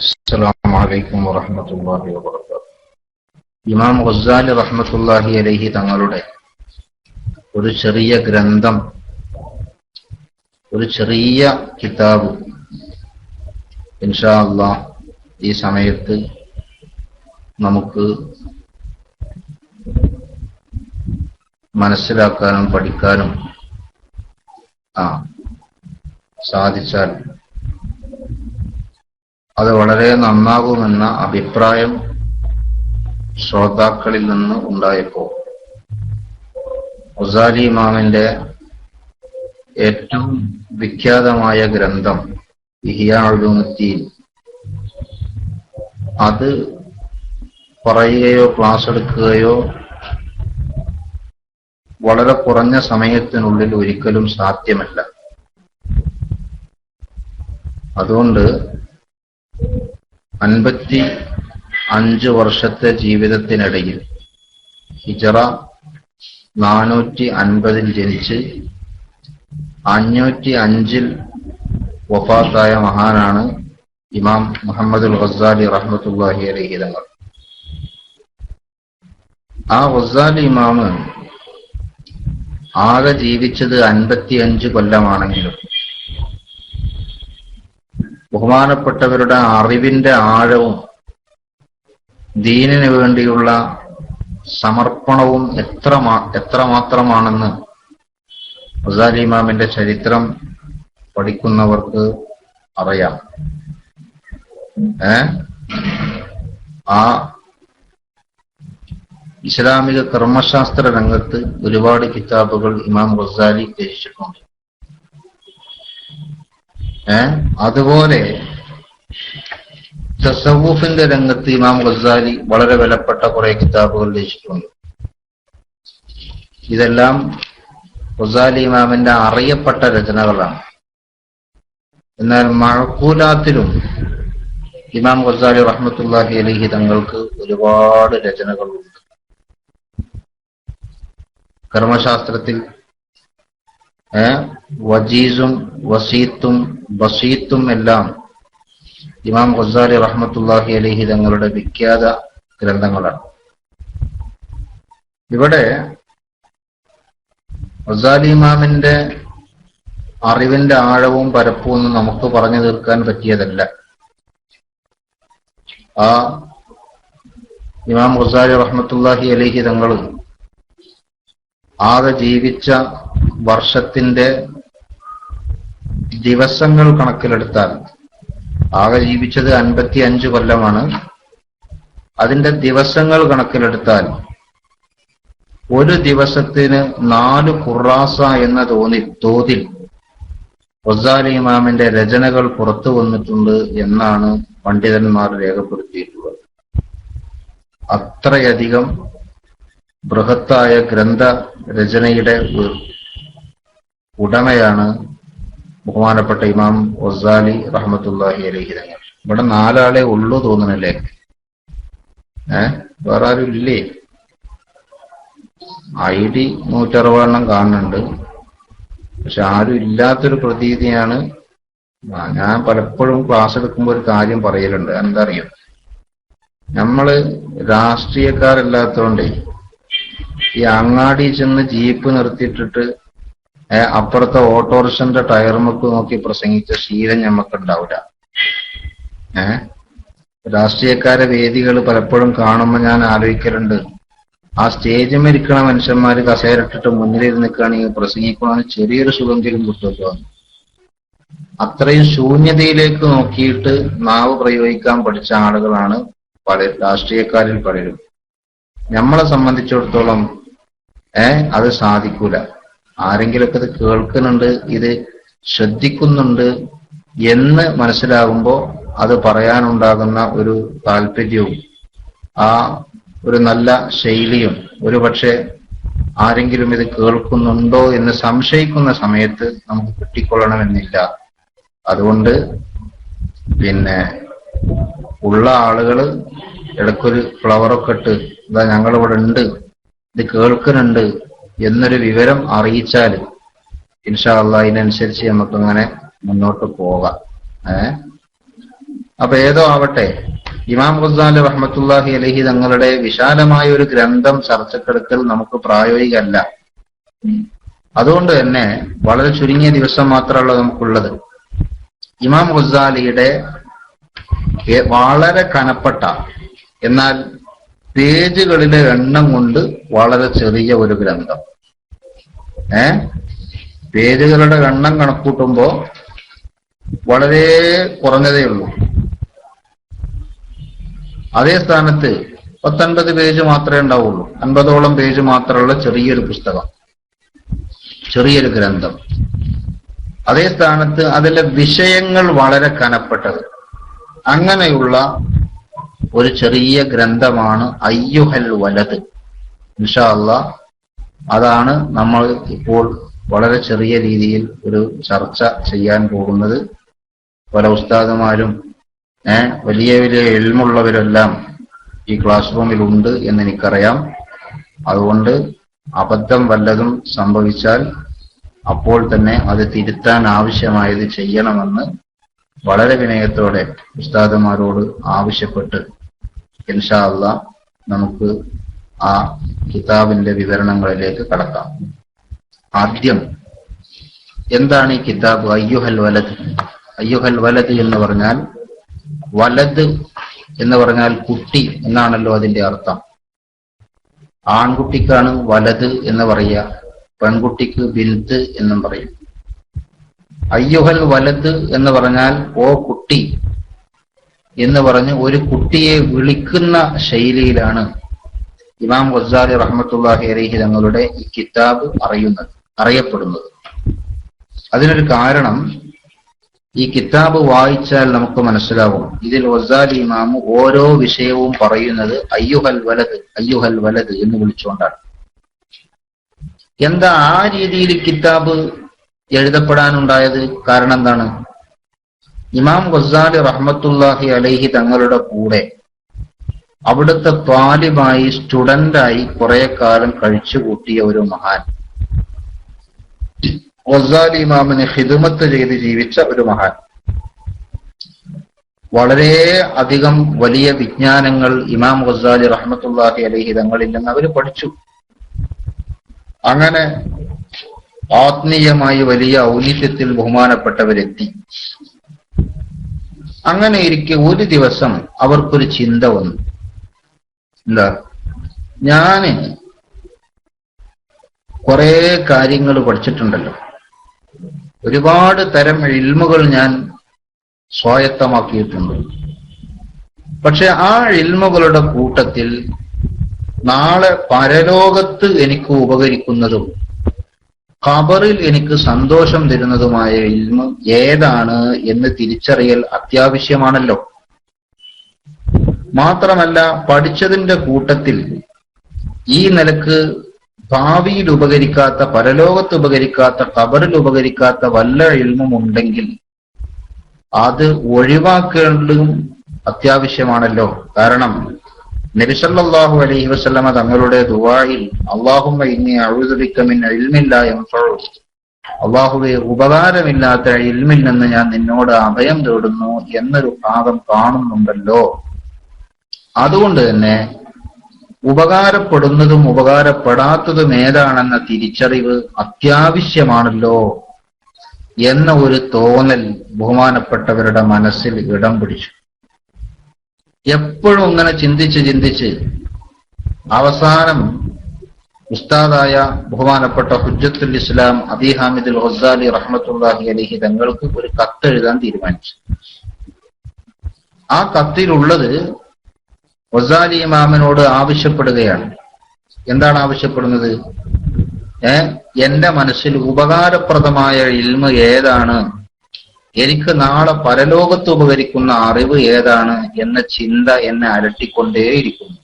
അസ്സലാമു അലൈക്കും വറഹ്മത്തുള്ളാഹി വബറകാതുഹു. ഇമാം ഗസ്സാലി റഹ്മത്തുള്ളാഹി അലൈഹി തങ്ങളുടെ ഒരു ചെറിയ ഗ്രന്ഥം, ഒരു ചെറിയ കിതാബ് ഇൻഷാ അല്ലാഹ് ഈ സമയത്ത് നമുക്ക് മനസ്സിലാക്കാനും പഠിക്കാനും സാധിച്ചാൽ അത് വളരെ നന്നാകുമെന്ന അഭിപ്രായം ശ്രോതാക്കളിൽ നിന്ന് ഉണ്ടായപ്പോൾ ഗസാലി ഇമാമിന്റെ ഏറ്റവും വിഖ്യാതമായ ഗ്രന്ഥം ഇഹ്യാ ഉലൂമുദ്ദീൻ, അത് പറയുകയോ ക്ലാസ് എടുക്കുകയോ വളരെ കുറഞ്ഞ സമയത്തിനുള്ളിൽ ഒരിക്കലും സാധ്യമല്ല. അതുകൊണ്ട് 55 വർഷത്തെ ജീവിതത്തിനിടയിൽ ഹിജറ 450 ജനിച്ച് 505 വഫാത്തായ മഹാനാണ് ഇമാം മുഹമ്മദുൽ ഗസ്സാലി റഹ്മത്തുള്ളാഹി അലൈഹി തങ്ങൾ. ആ ഗസ്സാലി ഇമാമ് ആകെ ജീവിച്ചത് 55 കൊല്ലമാണെങ്കിലും ബഹുമാനപ്പെട്ടവരുടെ അറിവിന്റെ ആഴവും ദീനിനു വേണ്ടിയുള്ള സമർപ്പണവും എത്രമാത്രമാണെന്ന് ഗസാലി ഇമാമിന്റെ ചരിത്രം പഠിക്കുന്നവർക്ക് അറിയാം. ആ ഇസ്ലാമിക കർമ്മശാസ്ത്ര രംഗത്ത് ഒരുപാട് കിതാബുകൾ ഇമാം ഗസാലി രചിച്ചിട്ടുണ്ട്. അതുപോലെ തസവ്വുഫിന്റെ രംഗത്ത് ഇമാം ഗസാലി വളരെ വിലപ്പെട്ട കുറെ കിതാബുകൾ രചിച്ചിട്ടുണ്ട്. ഇതെല്ലാം ഗസാലി ഇമാമിന്റെ അറിയപ്പെട്ട രചനകളാണ്. എന്നാൽ മഅഖൂലാത്തിലും ഇമാം ഗസാലി റഹ്മത്തുള്ളാഹി അലൈഹി തങ്ങൾക്ക് ഒരുപാട് രചനകളുണ്ട്. കർമ്മശാസ്ത്രത്തിൽ വജീസും വസീത്തും ബസീത്തും എല്ലാം ഇമാം ഗസാലി റഹ്മത്തുള്ളാഹി അലൈഹി തങ്ങളുടെ വിഖ്യാത ഗ്രന്ഥങ്ങളാണ്. ഇവിടെ ഗസാലി ഇമാമിന്റെ അറിവിന്റെ ആഴവും പരപ്പും ഒന്നും നമുക്ക് പറഞ്ഞു തീർക്കാൻ പറ്റിയതല്ല. ആ ഇമാം ഗസാലി റഹ്മത്തുള്ളാഹി അലൈഹി തങ്ങൾ ആകെ ജീവിച്ച വർഷത്തിന്റെ ദിവസങ്ങൾ കണക്കിലെടുത്താൽ, ആകെ ജീവിച്ചത് 55 കൊല്ലമാണ്. അതിന്റെ ദിവസങ്ങൾ കണക്കിലെടുത്താൽ ഒരു ദിവസത്തിന് 4 ഖുറാസ എന്ന തോതിൽ ഗസാലി ഇമാമിന്റെ രചനകൾ പുറത്തു വന്നിട്ടുണ്ട് എന്നാണ് പണ്ഡിതന്മാർ രേഖപ്പെടുത്തിയിട്ടുള്ളത്. അത്രയധികം ബൃഹത്തായ ഗ്രന്ഥ രചനയുടെ ഉടമയാണ് ബഹുമാനപ്പെട്ട ഇമാം ഗസാലി റഹ്മത്തുള്ളാഹി അലൈഹി തങ്ങൾ. ഇവിടെ 4 ആളെ ഉള്ളൂ തോന്നണല്ലേ? വേറെ ആരും ഇല്ലേ? ID 160 കാണുന്നുണ്ട്, പക്ഷെ ആരും ഇല്ലാത്തൊരു പ്രതീതിയാണ്. ഞാൻ പലപ്പോഴും ക്ലാസ് എടുക്കുമ്പോൾ ഒരു കാര്യം പറയലുണ്ട്. എന്താ അറിയോ, നമ്മള് രാഷ്ട്രീയക്കാരല്ലാത്തോണ്ടേ ഈ അങ്ങാടി ചെന്ന് ജീപ്പ് നിർത്തിയിട്ടിട്ട് അപ്പുറത്തെ ഓട്ടോറിക്ഷന്റെ ടയർമുക്ക് നോക്കി പ്രസംഗിച്ച ശീലം ഞമ്മക്കുണ്ടാവില്ല. രാഷ്ട്രീയക്കാരെ വേദികൾ പലപ്പോഴും കാണുമ്പോൾ ഞാൻ ആലോചിക്കലുണ്ട്, ആ സ്റ്റേജിൽ ഇരിക്കണ മനുഷ്യന്മാര് കസേരട്ടിട്ട് മുന്നിലിരുന്ന് നിൽക്കുകയാണെങ്കിൽ പ്രസംഗിക്കണമെന്ന് ചെറിയൊരു സുഗന്ധിലും കിട്ടുമല്ലോ. അത്രയും ശൂന്യതയിലേക്ക് നോക്കിയിട്ട് നാവ് പ്രയോഗിക്കാൻ പഠിച്ച ആളുകളാണ് രാഷ്ട്രീയക്കാരിൽ പലരും. നമ്മളെ സംബന്ധിച്ചിടത്തോളം അത് സാധിക്കൂല. ആരെങ്കിലൊക്കെ ഇത് കേൾക്കുന്നുണ്ട്, ഇത് ശ്രദ്ധിക്കുന്നുണ്ട് എന്ന് മനസ്സിലാകുമ്പോൾ അത് പറയാനുണ്ടാകുന്ന ഒരു താല്പര്യവും ആ ഒരു നല്ല ശൈലിയും ഒരു പക്ഷെ ആരെങ്കിലും ഇത് കേൾക്കുന്നുണ്ടോ എന്ന് സംശയിക്കുന്ന സമയത്ത് നമുക്ക് കിട്ടിക്കൊള്ളണമെന്നില്ല. അതുകൊണ്ട് ഉള്ള ആളുകള് ഇടയ്ക്കൊരു ഫ്ലവറൊക്കെ ഇട്ട് ഇതാ ഞങ്ങളിവിടെ ഉണ്ട്, ഇത് കേൾക്കുന്നുണ്ട് എന്നൊരു വിവരം അറിയിച്ചാൽ ഇൻഷാ അള്ളാഹ് അതിനനുസരിച്ച് നമുക്കങ്ങനെ മുന്നോട്ട് പോകാം. അപ്പൊ ഏതോ ആവട്ടെ, ഇമാം ഗസാലി റഹ്മത്തുള്ളാഹി അലൈഹി തങ്ങളുടെ വിശാലമായ ഒരു ഗ്രന്ഥം ചർച്ചക്കെടുക്കൽ നമുക്ക് പ്രായോഗികമല്ല. അതുകൊണ്ട് തന്നെ വളരെ ചുരുങ്ങിയ ദിവസം മാത്രമല്ല നമുക്കുള്ളത്. ഇമാം ഗസാലിയുടെ വളരെ കനപ്പെട്ട എന്നാൽ പേജുകളിലെ എണ്ണം കൊണ്ട് വളരെ ചെറിയ ഒരു ഗ്രന്ഥം, പേജുകളുടെ എണ്ണം കണക്കൂട്ടുമ്പോ വളരെ കുറഞ്ഞതേ ഉള്ളൂ. അതേ സ്ഥാനത്ത് 50 പേജ് മാത്രമേ ഉണ്ടാവുള്ളൂ. 50ഓളം പേജ് മാത്രമുള്ള ചെറിയൊരു പുസ്തകം, ചെറിയൊരു ഗ്രന്ഥം. അതേ സ്ഥാനത്ത് അതിലെ വിഷയങ്ങൾ വളരെ കനപ്പെട്ടത്. അങ്ങനെയുള്ള ഒരു ചെറിയ ഗ്രന്ഥമാണ് അയ്യുഹൽ വലദ്. ഇൻഷാ അല്ലാഹ് അതാണ് നമ്മൾ ഇപ്പോൾ വളരെ ചെറിയ രീതിയിൽ ഒരു ചർച്ച ചെയ്യാൻ പോകുന്നത്. പല ഉസ്താദുമാരും വലിയ വലിയ ഇൽമുള്ളവരെല്ലാം ഈ ക്ലാസ് റൂമിലുണ്ട് എന്ന് എനിക്കറിയാം. അതുകൊണ്ട് അബദ്ധം വല്ലതും സംഭവിച്ചാൽ അപ്പോൾ തന്നെ അത് തിരുത്താൻ ആവശ്യമായത് ചെയ്യണമെന്ന് വളരെ വിനയത്തോടെ ഉസ്താദുമാരോട് ആവശ്യപ്പെട്ട് ഇൻഷാ അല്ലാഹ് നമുക്ക് ആ കിതാബിന്റെ വിവരണങ്ങളിലേക്ക് കടക്കാം. ആദ്യം എന്താണ് ഈ കിതാബ്? അയ്യുഹൽ വലദ്. അയ്യുഹൽ വലദ് എന്ന് പറഞ്ഞാൽ, വലദ് എന്ന് പറഞ്ഞാൽ കുട്ടി എന്നാണല്ലോ അതിന്റെ അർത്ഥം. ആൺകുട്ടിക്കാണ് വലദ് എന്ന് പറയുക, പെൺകുട്ടിക്ക് ബിന്ത് എന്നും പറയും. അയ്യുഹൽ വലദ് എന്ന് പറഞ്ഞാൽ ഓ കുട്ടി എന്ന് പറഞ്ഞ് ഒരു കുട്ടിയെ വിളിക്കുന്ന ശൈലിയിലാണ് ഇമാം ഗസാലി റഹ്മത്തുള്ളാഹി അലൈഹി തങ്ങളുടെ ഈ കിതാബ് അറിയപ്പെടുന്നത്. അതിനൊരു കാരണം ഈ കിതാബ് വായിച്ചാൽ നമുക്ക് മനസ്സിലാവും. ഇതിൽ ഗസാലി ഇമാം ഓരോ വിഷയവും പറയുന്നത് അയ്യുഹൽ വലദ് അയ്യുഹൽ വലദ് എന്ന് വിളിച്ചുകൊണ്ടാണ്. എന്താ ആ രീതിയിൽ കിതാബ് എഴുതപ്പെടാനുണ്ടായത്? കാരണം എന്താണ്? ഇമാം ഗസാലി റഹ്മത്തുള്ളാഹി അലൈഹി തങ്ങളുടെ കൂടെ അവിടുത്തെ ത്വാലിബായി, സ്റ്റുഡന്റായി കുറെ കാലം കഴിച്ചുകൂട്ടിയ ഒരു മഹാൻ, ഗസാലി ഇമാമിന് ഖിദ്മത്ത് ചെയ്ത് ജീവിച്ച ഒരു മഹാൻ. വളരെ അധികം വലിയ വിജ്ഞാനങ്ങൾ ഇമാം ഗസാലി റഹ്മത്തുള്ളാഹി അലൈഹി തങ്ങളിൽ നിന്ന് അവർ പഠിച്ചു. അങ്ങനെ ആത്മീയമായി വലിയ ഔന്നിത്യത്തിൽ ബഹുമാനപ്പെട്ടവരെത്തി. അങ്ങനെ ഇരിക്കെ ഒരു ദിവസം അവർക്കൊരു ചിന്ത വന്നു. എന്താ? ഞാന് കുറെ കാര്യങ്ങൾ പഠിച്ചിട്ടുണ്ടല്ലോ, ഒരുപാട് തരം ഇൽമുകൾ ഞാൻ സ്വായത്തമാക്കിയിട്ടുണ്ട്. പക്ഷെ ആ ഇൽമുകളുടെ കൂട്ടത്തിൽ നാളെ പരലോകത്ത് എനിക്ക് ഉപകരിക്കുന്നതും ഖബറിൽ എനിക്ക് സന്തോഷം തരുന്നതുമായ ഇൽമ് ഏതാണ് എന്ന് തിരിച്ചറിയൽ അത്യാവശ്യമാണല്ലോ. മാത്രമല്ല, പഠിച്ചതിന്റെ കൂട്ടത്തിൽ ഈ നിലക്ക് ഭാവിയിൽ ഉപകരിക്കാത്ത, പരലോകത്ത് ഉപകരിക്കാത്ത, ഖബറിൽ ഉപകരിക്കാത്ത വല്ല ഇൽമും ഉണ്ടെങ്കിൽ അത് ഒഴിവാക്കേണ്ടതും അത്യാവശ്യമാണല്ലോ. കാരണം നബി സല്ലല്ലാഹു അലൈഹി വസല്ലമ തങ്ങളുടെ ദുആയിൽ അല്ലാഹുമ്മ ഇന്നി അഊദു ബിക മിൻ ഇൽമിൻ ലാ യൻഫഉ, അല്ലാഹുവേ ഉപകാരമില്ലാത്ത ഇൽമിൽ നിന്ന് ഞാൻ നിന്നോട് അഭയം തേടുന്നു എന്നൊരു ഭാഗം കാണുന്നുണ്ടല്ലോ. അതുകൊണ്ട് തന്നെ ഉപകാരപ്പെടുന്നതും ഉപകാരപ്പെടാത്തതും ഏതാണെന്ന തിരിച്ചറിവ് അത്യാവശ്യമാണല്ലോ എന്ന ഒരു തോന്നൽ ബഹുമാനപ്പെട്ടവരുടെ മനസ്സിൽ ഇടം പിടിച്ചു. എപ്പോഴും ഇങ്ങനെ ചിന്തിച്ച് അവസാനം ഉസ്താദായ ബഹുമാനപ്പെട്ട ഹുജ്ജത്തുൽ ഇസ്ലാം അബീ ഹാമിദുൽ ഗസാലി റഹ്മത്തുള്ളാഹി അലൈഹി തങ്ങൾക്ക് ഒരു കത്തെഴുതാൻ തീരുമാനിച്ചു. ആ കത്തിലുള്ളത് ഗസാലി ഇമാമിനോട് ആവശ്യപ്പെടുകയാണ്. എന്താണ് ആവശ്യപ്പെടുന്നത്? എന്റെ മനസ്സിൽ ഉപകാരപ്രദമായ ഇൽമ് ഏതാണ്, എനിക്ക് നാളെ പരലോകത്ത് ഉപകരിക്കുന്ന അറിവ് ഏതാണ് എന്ന ചിന്ത എന്നെ അലട്ടിക്കൊണ്ടേയിരിക്കുന്നു.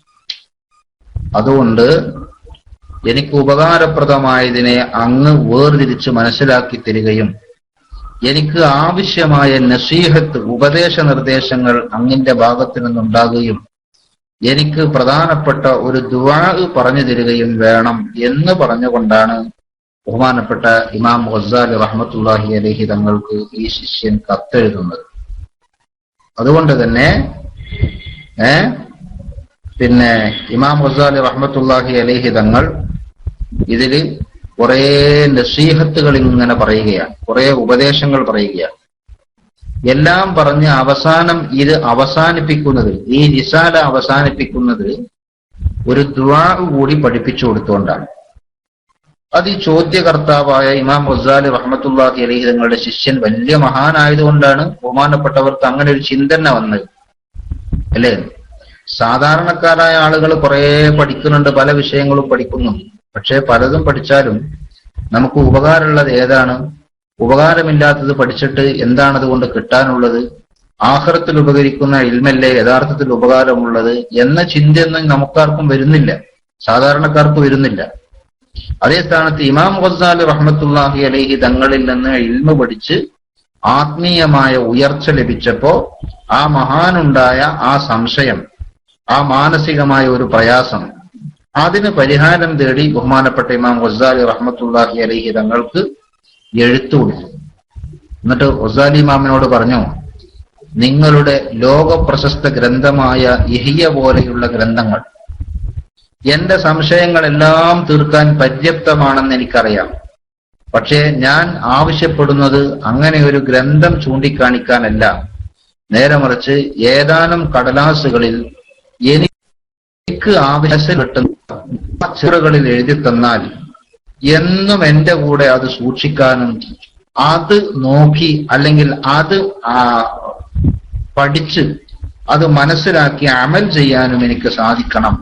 അതുകൊണ്ട് എനിക്ക് ഉപകാരപ്രദമായതിനെ അങ്ങ് വേർതിരിച്ച് മനസ്സിലാക്കി തരികയും എനിക്ക് ആവശ്യമായ നസീഹത്ത്, ഉപദേശ നിർദ്ദേശങ്ങൾ അങ്ങിന്റെ ഭാഗത്തു നിന്നുണ്ടാകുകയും എനിക്ക് പ്രധാനപ്പെട്ട ഒരു ദുആ പറഞ്ഞു തരികയും വേണം എന്ന് പറഞ്ഞുകൊണ്ടാണ് ബഹുമാനപ്പെട്ട ഇമാം ഗസാലി റഹ്മത്തുള്ളാഹി അലൈഹി തങ്ങൾക്ക് ഈ ശിഷ്യൻ കത്തെഴുതുന്നത്. അതുകൊണ്ട് തന്നെ പിന്നെ ഇമാം ഗസാലി റഹ്മത്തുള്ളാഹി അലൈഹി തങ്ങൾ ഇതില് കുറെ നസീഹത്തുകൾ ഇങ്ങനെ പറയുകയാണ്, കുറെ ഉപദേശങ്ങൾ പറയുകയാണ്. എല്ലാം പറഞ്ഞ് അവസാനം ഇത് അവസാനിപ്പിക്കുന്നത്, ഈ റിസാല അവസാനിപ്പിക്കുന്നത് ഒരു ദുആ കൂടി പഠിപ്പിച്ചു കൊടുത്തുകൊണ്ടാണ്. അത് ഈ ചോദ്യകർത്താവായ ഇമാം ഗസാലി റഹ്മത്തുള്ളാഹി അലൈഹി തങ്ങളുടെ ശിഷ്യൻ വലിയ മഹാനായതുകൊണ്ടാണ് ബഹുമാനപ്പെട്ടവർക്ക് അങ്ങനെ ഒരു ചിന്തന വന്നത്, അല്ലേ? സാധാരണക്കാരായ ആളുകൾ കുറെ പഠിക്കുന്നുണ്ട്, പല വിഷയങ്ങളും പഠിക്കുന്നു. പക്ഷെ പലതും പഠിച്ചാലും നമുക്ക് ഉപകാരമുള്ളത് ഏതാണ്? ഉപകാരമില്ലാത്തത് പഠിച്ചിട്ട് എന്താണ് അതുകൊണ്ട് കിട്ടാനുള്ളത്? ആഖിറത്തിൽ ഉപകരിക്കുന്ന ഇൽമല്ലേ യഥാർത്ഥത്തിൽ ഉപകാരമുള്ളത് എന്ന ചിന്തയൊന്നും നമുക്കാർക്കും വരുന്നില്ല, സാധാരണക്കാർക്ക് വരുന്നില്ല. അതേ സ്ഥാനത്ത് ഇമാം ഗസാലി റഹ്മത്തുള്ളാഹി അലൈഹി തങ്ങളിൽ നിന്ന് ഇൽമ പഠിച്ച് ആത്മീയമായ ഉയർച്ച ലഭിച്ചപ്പോ ആ മഹാനുണ്ടായ ആ സംശയം, ആ മാനസികമായ ഒരു പ്രയാസം, അതിന് പരിഹാരം തേടി ബഹുമാനപ്പെട്ട ഇമാം ഗസാലി റഹ്മത്തുള്ളാഹി അലൈഹി തങ്ങൾക്ക് എഴുത്തു കൊടുത്തു. എന്നിട്ട് ഗസാലി ഇമാമിനോട് പറഞ്ഞു, നിങ്ങളുടെ ലോക പ്രശസ്ത ഗ്രന്ഥമായ ഇഹ്യ പോലെയുള്ള ഗ്രന്ഥങ്ങൾ എന്റെ സംശയങ്ങളെല്ലാം തീർക്കാൻ പര്യാപ്തമാണെന്ന് എനിക്കറിയാം. പക്ഷേ ഞാൻ ആവശ്യപ്പെടുന്നത് അങ്ങനെ ഒരു ഗ്രന്ഥം ചൂണ്ടിക്കാണിക്കാനല്ല, നേരെ മറിച്ച് ഏതാനും കടലാസുകളിൽ എനിക്ക് ആവശ്യം കിട്ടുന്ന അക്ഷരങ്ങളിൽ എഴുതി തന്നാൽ എന്നും എന്റെ കൂടെ അത് സൂക്ഷിക്കാനും അത് നോക്കി അല്ലെങ്കിൽ അത് പഠിച്ച് അത് മനസ്സിലാക്കി അമൽ ചെയ്യാനും എനിക്ക് സാധിക്കണം.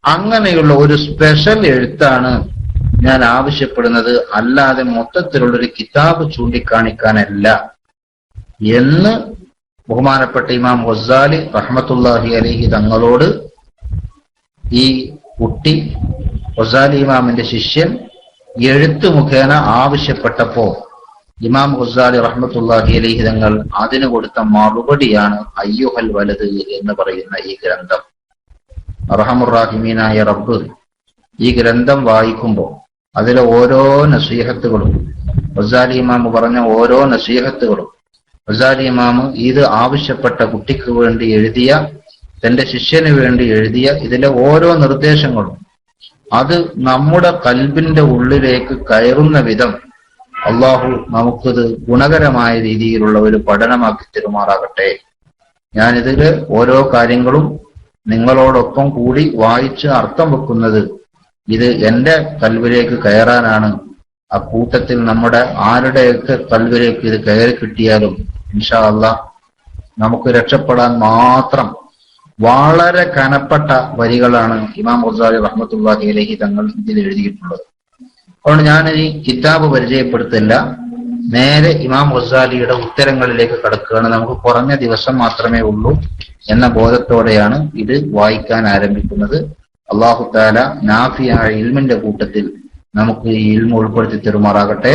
അങ്ങനെയുള്ള ഒരു സ്പെഷ്യൽ എഴുത്താണ് ഞാൻ ആവശ്യപ്പെടുന്നത്, അല്ലാതെ മൊത്തത്തിലുള്ളൊരു കിതാബ് ചൂണ്ടിക്കാണിക്കാനല്ല എന്ന് ബഹുമാനപ്പെട്ട ഇമാം ഗസാലി റഹ്മത്തുള്ളാഹി അലൈഹി തങ്ങളോട് ഈ കുട്ടി, ഗസാലി ഇമാമിന്റെ ശിഷ്യൻ, എഴുത്ത് മുഖേന ആവശ്യപ്പെട്ടപ്പോ ഇമാം ഗസാലി റഹ്മത്തുള്ളാഹി അലൈഹി തങ്ങൾ അതിന് കൊടുത്ത മറുപടിയാണ് അയ്യുഹൽ വലത് എന്ന് പറയുന്ന ഈ ഗ്രന്ഥം. അർഹമുർ-റാഹിമീനായ റബ്ബ് ഈ ഗ്രന്ഥം വായിക്കുമ്പോൾ അതിലെ ഓരോ നസീഹത്തുകളും, ഗസാലി ഇമാം പറഞ്ഞ ഓരോ നസീഹത്തുകളും, ഗസാലി ഇമാം ഇത് ആവശ്യപ്പെട്ട കുട്ടിക്ക് വേണ്ടി എഴുതിയ, തന്റെ ശിഷ്യന് വേണ്ടി എഴുതിയ ഇതിലെ ഓരോ നിർദ്ദേശങ്ങളും അത് നമ്മുടെ കൽബിന്റെ ഉള്ളിലേക്ക് കയറുന്ന വിധം അള്ളാഹു നമുക്കിത് ഗുണകരമായ രീതിയിലുള്ള ഒരു പഠനമാക്കി തരുമാറാകട്ടെ. ഞാനിതില് ഓരോ കാര്യങ്ങളും നിങ്ങളോടൊപ്പം കൂടി വായിച്ച് അർത്ഥം വെക്കുന്നത് ഇത് എന്റെ കൽവിലേക്ക് കയറാനാണ്. ആ കൂട്ടത്തിൽ നമ്മുടെ ആരുടെയൊക്കെ കൽവിലേക്ക് ഇത് കയറി കിട്ടിയാലും ഇൻഷാ അല്ലാഹ് നമുക്ക് രക്ഷപ്പെടാൻ മാത്രം വളരെ കനപ്പെട്ട വരികളാണ് ഇമാം ഗസാലി റഹ്മത്തുള്ളാഹി അലൈഹി തങ്ങൾ ഇതിൽ എഴുതിയിട്ടുള്ളത്. അതുകൊണ്ട് ഞാൻ ഈ കിതാബ് പരിചയപ്പെടുത്തില്ല, നേരെ ഇമാം ഗസാലിയുടെ ഉത്തരങ്ങളിലേക്ക് കടക്കുകയാണ്. നമുക്ക് കുറഞ്ഞ ദിവസം മാത്രമേ ഉള്ളൂ എന്ന ബോധത്തോടെയാണ് ഇത് വായിക്കാൻ ആരംഭിക്കുന്നത്. അല്ലാഹു തആല നാഫിയായ ഇൽമിന്റെ കൂട്ടത്തിൽ നമുക്ക് ഈ ഇൽമ ഉൾപ്പെടുത്തി തരുമാറാകട്ടെ.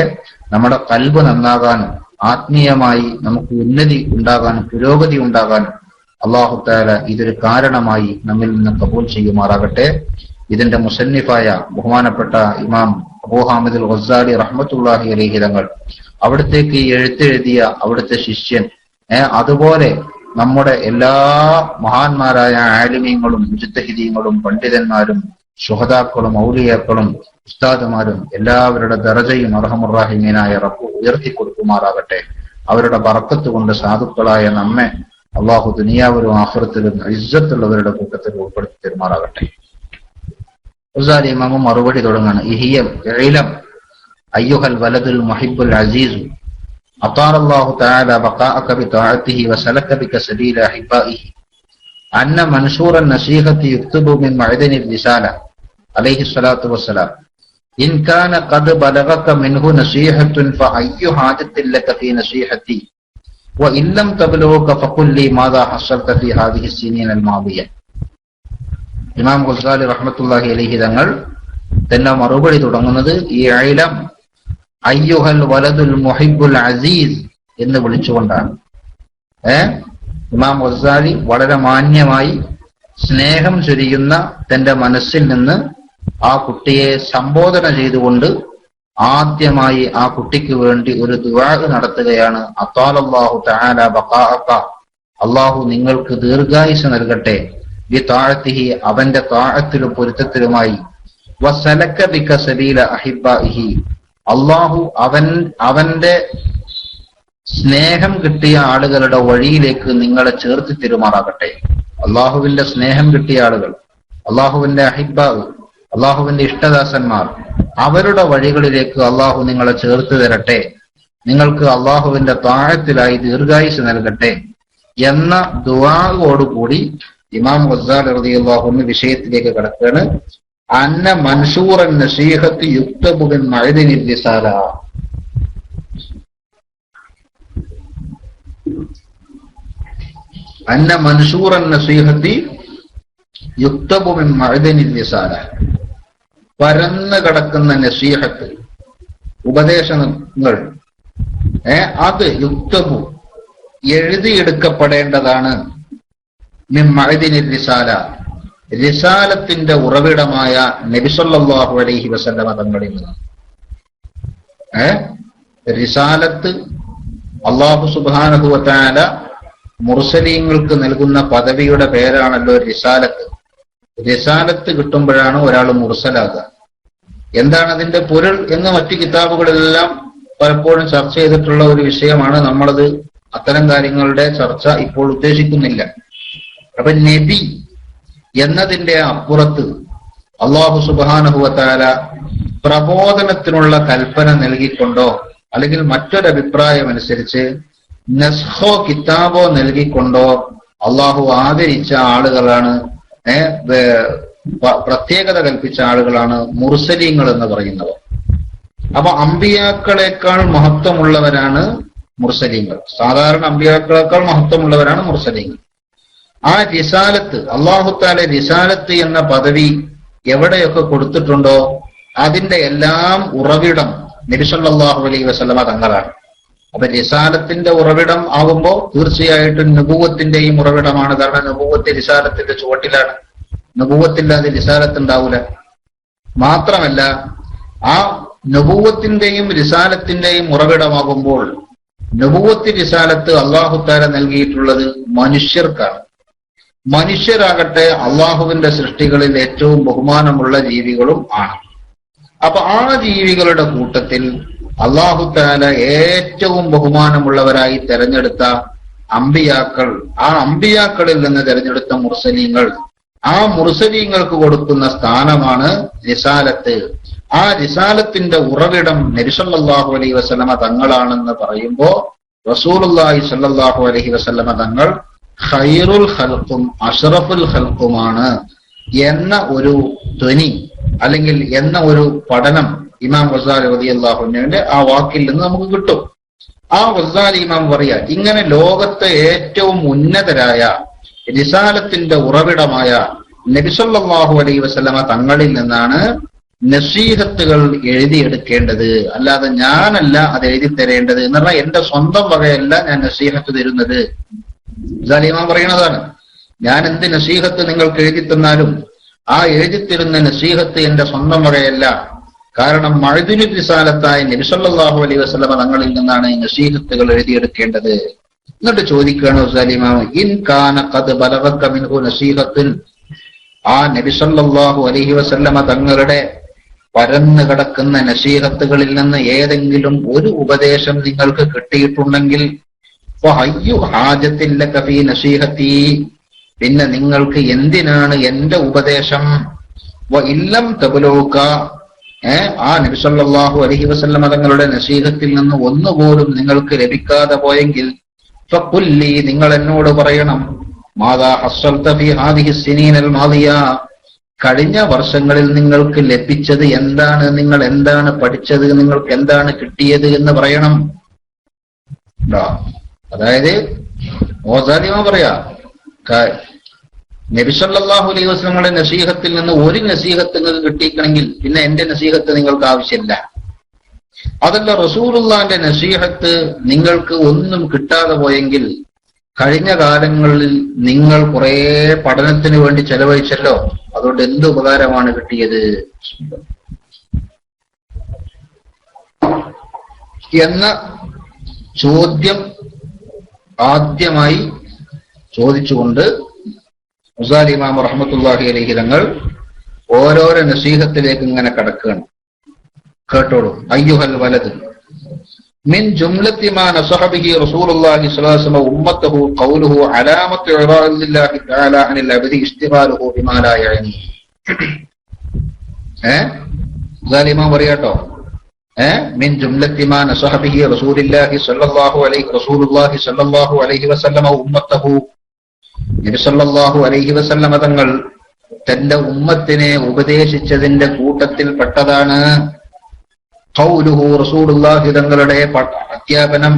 നമ്മുടെ ഖൽബ് നന്നാകാനും ആത്മീയമായി നമുക്ക് ഉന്നതി ഉണ്ടാകാനും പുരോഗതി ഉണ്ടാകാനും അല്ലാഹു തആല ഇതൊരു കാരണമായി നമ്മിൽ നിന്ന് കബൂൽ ചെയ്യുമാറാകട്ടെ. ഇതിന്റെ മുസന്നിഫായ ബഹുമാനപ്പെട്ട ഇമാം അബൂ ഹാമിദുൽ ഗസാലി റഹ്മത്തുള്ളാഹി അലൈഹി തങ്ങൾ, അവിടത്തേക്ക് എഴുത്തെഴുതിയ അവിടുത്തെ ശിഷ്യൻ, അതുപോലെ നമ്മുടെ എല്ലാ മഹാന്മാരായ ആലിമീങ്ങളും മുജ്തഹിദീങ്ങളും പണ്ഡിതന്മാരും ശുഹദാക്കളും ഔലിയാക്കളും ഉസ്താദുമാരും എല്ലാവരുടെ ദറജയും അർഹമുർ-റാഹിമീനായ റബ്ബ് ഉയർത്തി കൊടുക്കുമാറാകട്ടെ. അവരുടെ ബർക്കത്ത് കൊണ്ട് സാധുക്കളായ നമ്മെ അള്ളാഹു ദുനിയാവിലും ആഖിറത്തിലും ഇസ്സത്തുള്ളവരുടെ കൂട്ടത്തിൽ ഉൾപ്പെടുത്തി തരുമാറാകട്ടെ. ഗസാലി ഇമാം മറുപടി തുടങ്ങാണ്. ഇഹ്യം അയ്യുഹൽ വലദുൽ മുഹിബ്ബുൽ അസീസ് അതാറല്ലാഹു തആല ബഖാഅക ബിതാഅതിഹി വസലക ബിക സബീല അഹിബാഇഹി അന്ന മൻശൂറൻ നസീഹത്തി യുക്തബു മിൻ മഅദനിർ റിസാല അലൈഹി സ്വലാത്തു വസ്സലാം ഇൻ കാന ഖദ് ബലഗക മിൻഹു നസീഹത്തുൻ ഫഅയ്യു ഹാജത്തിൻ ലക ഫീ നസീഹത്തി വഇൻ ലം തബ്ലുഗക ഫഖുൽ ലി മാദാ ഹസൽത ഫീ ഹാദിഹി സിനീന അൽ മാദിയ. ഇമാം ഗസാലി റഹ്മത്തുള്ളാഹി അലൈഹി തങ്ങൾ തന്നെ മറുപടി തുടങ്ങുന്നത് ഈ ഇൽം അയ്യുഹൽ വലദുൽ മുഹിബ്ബുൽ അസീസ് എന്ന് വിളിച്ചുകൊണ്ടാണ്. ഇമാം ഗസാലി വളരെ മാന്യമായി സ്നേഹം ചൊരിയുന്ന തന്റെ മനസ്സിൽ നിന്ന് ആ കുട്ടിയെ സംബോധന ചെയ്തുകൊണ്ട് ആദ്യമായി ആ കുട്ടിക്ക് വേണ്ടി ഒരു ദുആ നടത്തുകയാണ്. അതാലല്ലാഹു തആല ബഖാഅക അള്ളാഹു നിങ്ങൾക്ക് ദീർഘായുസ് നൽകട്ടെ, ബി താഅത്തിഹി അവന്റെ താഅത്തിലും പൊരുത്തത്തിലുമായി, വസലക ബിക സബീല അഹിബ്ബാഇഹി അള്ളാഹു അവന്റെ സ്നേഹം കിട്ടിയ ആളുകളുടെ വഴിയിലേക്ക് നിങ്ങളെ ചേർത്തി തിരുമാറാകട്ടെ. അള്ളാഹുവിന്റെ സ്നേഹം കിട്ടിയ ആളുകൾ, അള്ളാഹുവിന്റെ അഹിബ്ബാവ്, അള്ളാഹുവിന്റെ ഇഷ്ടദാസന്മാർ, അവരുടെ വഴികളിലേക്ക് അള്ളാഹു നിങ്ങളെ ചേർത്ത് തരട്ടെ, നിങ്ങൾക്ക് അള്ളാഹുവിന്റെ താഴത്തിലായി ദീർഘായുസ് നൽകട്ടെ എന്ന ദുആയോടുകൂടി ഇമാം ഗസ്സാലി റളിയല്ലാഹു അൻഹു വിഷയത്തിലേക്ക് കടക്കുകയാണ്. അന്ന മൻസൂറൻ നസീഹത്ത് യുക്തബു മിൻ മഅദിനിർ റിസാല. അന്ന മൻസൂറൻ നസീഹത്തി യുക്തബു മിൻ മഅദിനിർ റിസാല. പരന്നു കിടക്കുന്ന നസീഹത്ത്, ഉപദേശങ്ങൾ, അത് യുക്തബു എഴുതിയെടുക്കപ്പെടേണ്ടതാണ് മിൻ മഅദിനിർ റിസാല, റിസാലത്തിന്റെ ഉറവിടമായ നബി സല്ലല്ലാഹു അലൈഹി വസല്ലമ തങ്ങളിൽ നിന്ന്. റിസാലത്ത് അല്ലാഹു സുബ്ഹാനഹു വ തആല മുർസലീങ്ങൾക്ക് നൽകുന്ന പദവിയുടെ പേരാണല്ലോ റിസാലത്ത്. റിസാലത്ത് കിട്ടുമ്പോഴാണ് ഒരാൾ മുർസലാകുക. എന്താണ് അതിന്റെ പൊരുൾ എന്ന് മറ്റു കിതാബുകളെല്ലാം പലപ്പോഴും ചർച്ച ചെയ്തിട്ടുള്ള ഒരു വിഷയമാണ്. നമ്മളത് അത്തരം കാര്യങ്ങളുടെ ചർച്ച ഇപ്പോൾ ഉദ്ദേശിക്കുന്നില്ല. അപ്പൊ നബി എന്നതിന്റെ അപ്പുറത്ത് അല്ലാഹു സുബ്ഹാനഹു വ തആല പ്രബോധനത്തിനുള്ള കൽപ്പന നൽകിക്കൊണ്ടോ അല്ലെങ്കിൽ മറ്റൊരഭിപ്രായം അനുസരിച്ച് നസ്ഖോ കിതാബോ നൽകിക്കൊണ്ടോ അള്ളാഹു ആദരിച്ച ആളുകളാണ്, പ്രത്യേകത കൽപ്പിച്ച ആളുകളാണ് മുർസലീങ്ങൾ എന്ന് പറയുന്നവർ. അപ്പൊ അമ്പിയാക്കളെക്കാൾ മഹത്വമുള്ളവരാണ് മുർസലീങ്ങൾ. സാധാരണ അമ്പിയാക്കളെക്കാൾ മഹത്വമുള്ളവരാണ് മുർസലീങ്ങൾ. ആ റിസാലത്ത്, അല്ലാഹു തആല റിസാലത്ത് എന്ന പദവി എവിടെയൊക്കെ കൊടുത്തിട്ടുണ്ടോ അതിന്റെ എല്ലാം ഉറവിടം നബി സല്ലല്ലാഹു അലൈഹി വസല്ലമ തങ്ങളാണ്. അപ്പൊ റിസാലത്തിന്റെ ഉറവിടം ആകുമ്പോ തീർച്ചയായിട്ടും നുബുവത്തിന്റെയും ഉറവിടമാണ്. കാരണം നുബുവത്ത് റിസാലത്തിന്റെ ചുവട്ടിലാണ്. നുബുവത്തില്ലാതെ റിസാലത്ത് ഉണ്ടാവൂല. മാത്രമല്ല ആ നുബുവത്തിന്റെയും റിസാലത്തിന്റെയും ഉറവിടമാകുമ്പോൾ നുബുവത്ത് റിസാലത്ത് അല്ലാഹു തആല നൽകിയിട്ടുള്ളത് മനുഷ്യർക്കാണ്. മനുഷ്യരാകട്ടെ അള്ളാഹുവിന്റെ സൃഷ്ടികളിൽ ഏറ്റവും ബഹുമാനമുള്ള ജീവികളും ആണ്. അപ്പൊ ആ ജീവികളുടെ കൂട്ടത്തിൽ അല്ലാഹു തആല ഏറ്റവും ബഹുമാനമുള്ളവരായി തെരഞ്ഞെടുത്ത അമ്പിയാക്കൾ, ആ അമ്പിയാക്കളിൽ നിന്ന് തെരഞ്ഞെടുത്ത മുർസലീങ്ങൾ, ആ മുർസലീങ്ങൾക്ക് കൊടുക്കുന്ന സ്ഥാനമാണ് റിസാലത്ത്. ആ റിസാലത്തിന്റെ ഉറവിടം നബി സല്ലല്ലാഹു അലൈഹി വസല്ലമ തങ്ങളാണെന്ന് പറയുമ്പോ റസൂലുള്ളാഹി സ്വല്ലല്ലാഹു അലൈഹി വസല്ലമ തങ്ങൾ ഖൈറുൽ ഖൽഖും അഷ്റഫുൽ ഖൽഖുമാണ് എന്ന ഒരു ധ്വനി അല്ലെങ്കിൽ എന്ന ഒരു പഠനം ഇമാം ഗസ്സാലി റളിയല്ലാഹു അൻഹുവിന്റെ ആ വാക്കിൽ നിന്ന് നമുക്ക് കിട്ടും. ആ ഗസ്സാലി ഇമാം പറയാ, ഇങ്ങനെ ലോകത്തെ ഏറ്റവും ഉന്നതരായ റിസാലത്തിന്റെ ഉറവിടമായ നബി സല്ലല്ലാഹു അലൈഹി വസല്ലമ തങ്ങളിൽ നിന്നാണ് നസീഹത്തുകൾ എഴുതിയെടുക്കേണ്ടത്. അല്ലാതെ ഞാനല്ല അത് എഴുതി തരേണ്ടത് എന്ന് പറഞ്ഞാൽ എന്റെ സ്വന്തം വകയല്ല ഞാൻ നസീഹത്ത് തരുന്നത്. ഗസ്സാലി ഇമാം പറയുന്നതാണ്, ഞാൻ എന്ത് നസീഹത്ത് നിങ്ങൾക്ക് എഴുതി തന്നാലും ആ എഴുതിത്തരുന്ന നസീഹത്ത് എന്റെ സ്വന്തം വകയല്ല. കാരണം മഅദിനുർ റിസാലത്തായ നബി സല്ലല്ലാഹു അലൈഹി വസല്ലമ തങ്ങളിൽ നിന്നാണ് ഈ നസീഹത്തുകൾ എഴുതിയെടുക്കേണ്ടത്. എന്നിട്ട് ചോദിക്കുകയാണ് ഗസ്സാലി ഇമാം, ഇൻ കാന ഖദ് ബലഗക മിൻഹു നസീഹത്തുൻ, ആ നബി സല്ലല്ലാഹു അലൈഹി വസല്ലമ തങ്ങളുടെ പരന്നു കിടക്കുന്ന നസീഹത്തുകളിൽ നിന്ന് ഏതെങ്കിലും ഒരു ഉപദേശം നിങ്ങൾക്ക് കിട്ടിയിട്ടുണ്ടെങ്കിൽ ഫഹയ്യു ഹാജത്തിൻ ലക ഫീ നസീഹത്തി, പിന്നെ നിങ്ങൾക്ക് എന്തിനാണ് എന്റെ ഉപദേശം? ഇല്ലം തബ്ലൂക, ആ നബി സല്ലല്ലാഹു അലൈഹി വസല്ലമ തങ്ങളുടെ നസീഹത്തിൽ നിന്ന് ഒന്നുപോലും നിങ്ങൾക്ക് ലഭിക്കാതെ പോയെങ്കിൽ ഫഖുല്ലി, നിങ്ങൾ എന്നോട് പറയണം, മാദാ ഹസ്സൽത ഫീ ഹാദിഹി സിനീനൽ മാദിയ, കഴിഞ്ഞ വർഷങ്ങളിൽ നിങ്ങൾക്ക് ലഭിച്ചത് എന്താണ്, നിങ്ങൾ എന്താണ് പഠിച്ചത്, നിങ്ങൾക്ക് എന്താണ് കിട്ടിയത് എന്ന് പറയണം. അതായത് ഗസ്സാലി പറയാ, നബി സല്ലല്ലാഹു അലൈഹി വസല്ലമയുടെ നസീഹത്തിൽ നിന്ന് ഒരു നസീഹത്ത് നിങ്ങൾക്ക് കിട്ടിക്കണമെങ്കിൽ പിന്നെ എന്റെ നസീഹത്ത് നിങ്ങൾക്ക് ആവശ്യമില്ല. അതല്ല, റസൂലുള്ളാഹിന്റെ നസീഹത്ത് നിങ്ങൾക്ക് ഒന്നും കിട്ടാതെ പോയെങ്കിൽ കഴിഞ്ഞ കാലങ്ങളിൽ നിങ്ങൾ കുറെ പഠനത്തിന് വേണ്ടി ചെലവഴിച്ചല്ലോ, അതുകൊണ്ട് എന്ത് ഉപകാരമാണ് കിട്ടിയത് എന്ന ചോദ്യം ആദ്യമായി ചോദിച്ചുകൊണ്ട് ഗസാലി ഇമാം റഹ്മത്തുള്ളാഹി അലൈഹി തങ്ങൾ ഓരോരോ നസീഹത്തിലേക്ക് ഇങ്ങനെ കടക്കുകയാണ്. കേട്ടോളൂ. അയ്യുഹൽ വലദ് മിൻ ജുംലത്തി മാ നസഹ ബിഹി റസൂലുള്ളാഹി സ്വല്ലല്ലാഹു അലൈഹി വസല്ലം ഉമ്മത്തഹു ഖൗലുഹു അലാമത്തു ഇറാദില്ലാഹി തആല അനിൽ അബ്ദി ഇസ്തിഗാലുഹു ബിമാ ലാ യഅനി. ഗസാലി ഇമാം പറയാട്ടോ, മിൻ ജുംലത്തി മാ നസഹ ബിഹി റസൂലുള്ളാഹി സ്വല്ലല്ലാഹു അലൈഹി വസല്ലം ഉമ്മത്തഹു, നബി സല്ലല്ലാഹു അലൈഹി വസല്ലം തങ്ങൾ തന്റെ ഉമ്മത്തിനെ ഉപദേശിച്ചതിന്റെ കൂട്ടത്തിൽപ്പെട്ടതാണ് ഖൗലുഹു, റസൂലുള്ളാഹി തങ്ങളുടെ അധ്യാപനം.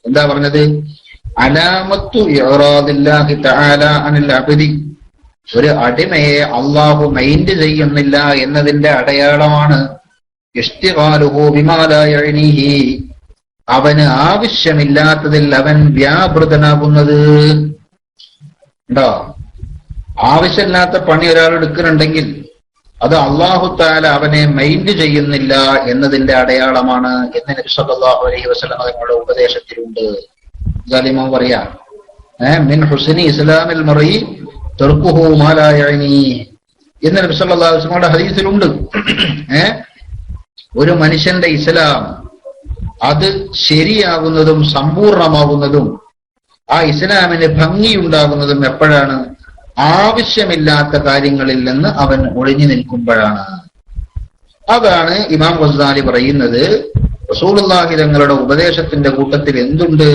എന്താ പറഞ്ഞത്? അലാമത്തു ഇറാദില്ലാഹി തആല അനിൽ അബ്ദി, ഒരു അടിമയെ അള്ളാഹു മൈൻഡ് ചെയ്യുന്നില്ല എന്നതിന്റെ അടയാളമാണ് ഇസ്തിഗാലുഹു ബിമാ ലാ യഅനിഹി, അവന് ആവശ്യമില്ലാത്തതിൽ അവൻ വ്യാപൃതനാകുന്നത്. ഉണ്ടോ? ആവശ്യമില്ലാത്ത പണി ഒരാൾ എടുക്കുന്നുണ്ടെങ്കിൽ അത് അല്ലാഹു തആല അവനെ മൈൻഡ് ചെയ്യുന്നില്ല എന്നതിന്റെ അടയാളമാണ് എന്ന് നബി സല്ലല്ലാഹു അലൈഹി വസല്ലം തങ്ങളുടെ ഉപദേശത്തിലുണ്ട്. ഇമാം പറയാ, മിൻ ഹുസ്നി ഇസ്ലാമിൽ മർഇ തർക്കുഹു മാ ലാ യഅനി എന്ന് നബി സല്ലല്ലാഹു അലൈഹി വസല്ലം ഹദീസിലുണ്ട്. ഒരു മനുഷ്യന്റെ ഇസ്ലാം അത് ശരിയാകുന്നതും സമ്പൂർണമാകുന്നതും ആ ഇസ്ലാമിന് ഭംഗിയുണ്ടാകുന്നതും എപ്പോഴാണ്? ആവശ്യമില്ലാത്ത കാര്യങ്ങളിൽ നിന്ന് അവൻ ഒളിഞ്ഞു നിൽക്കുമ്പോഴാണ്. അതാണ് ഇമാം ഗസാലി പറയുന്നത്. റസൂലുള്ളാഹി തങ്ങളുടെ ഉപദേശത്തിന്റെ കൂട്ടത്തിൽ എന്തുണ്ട്?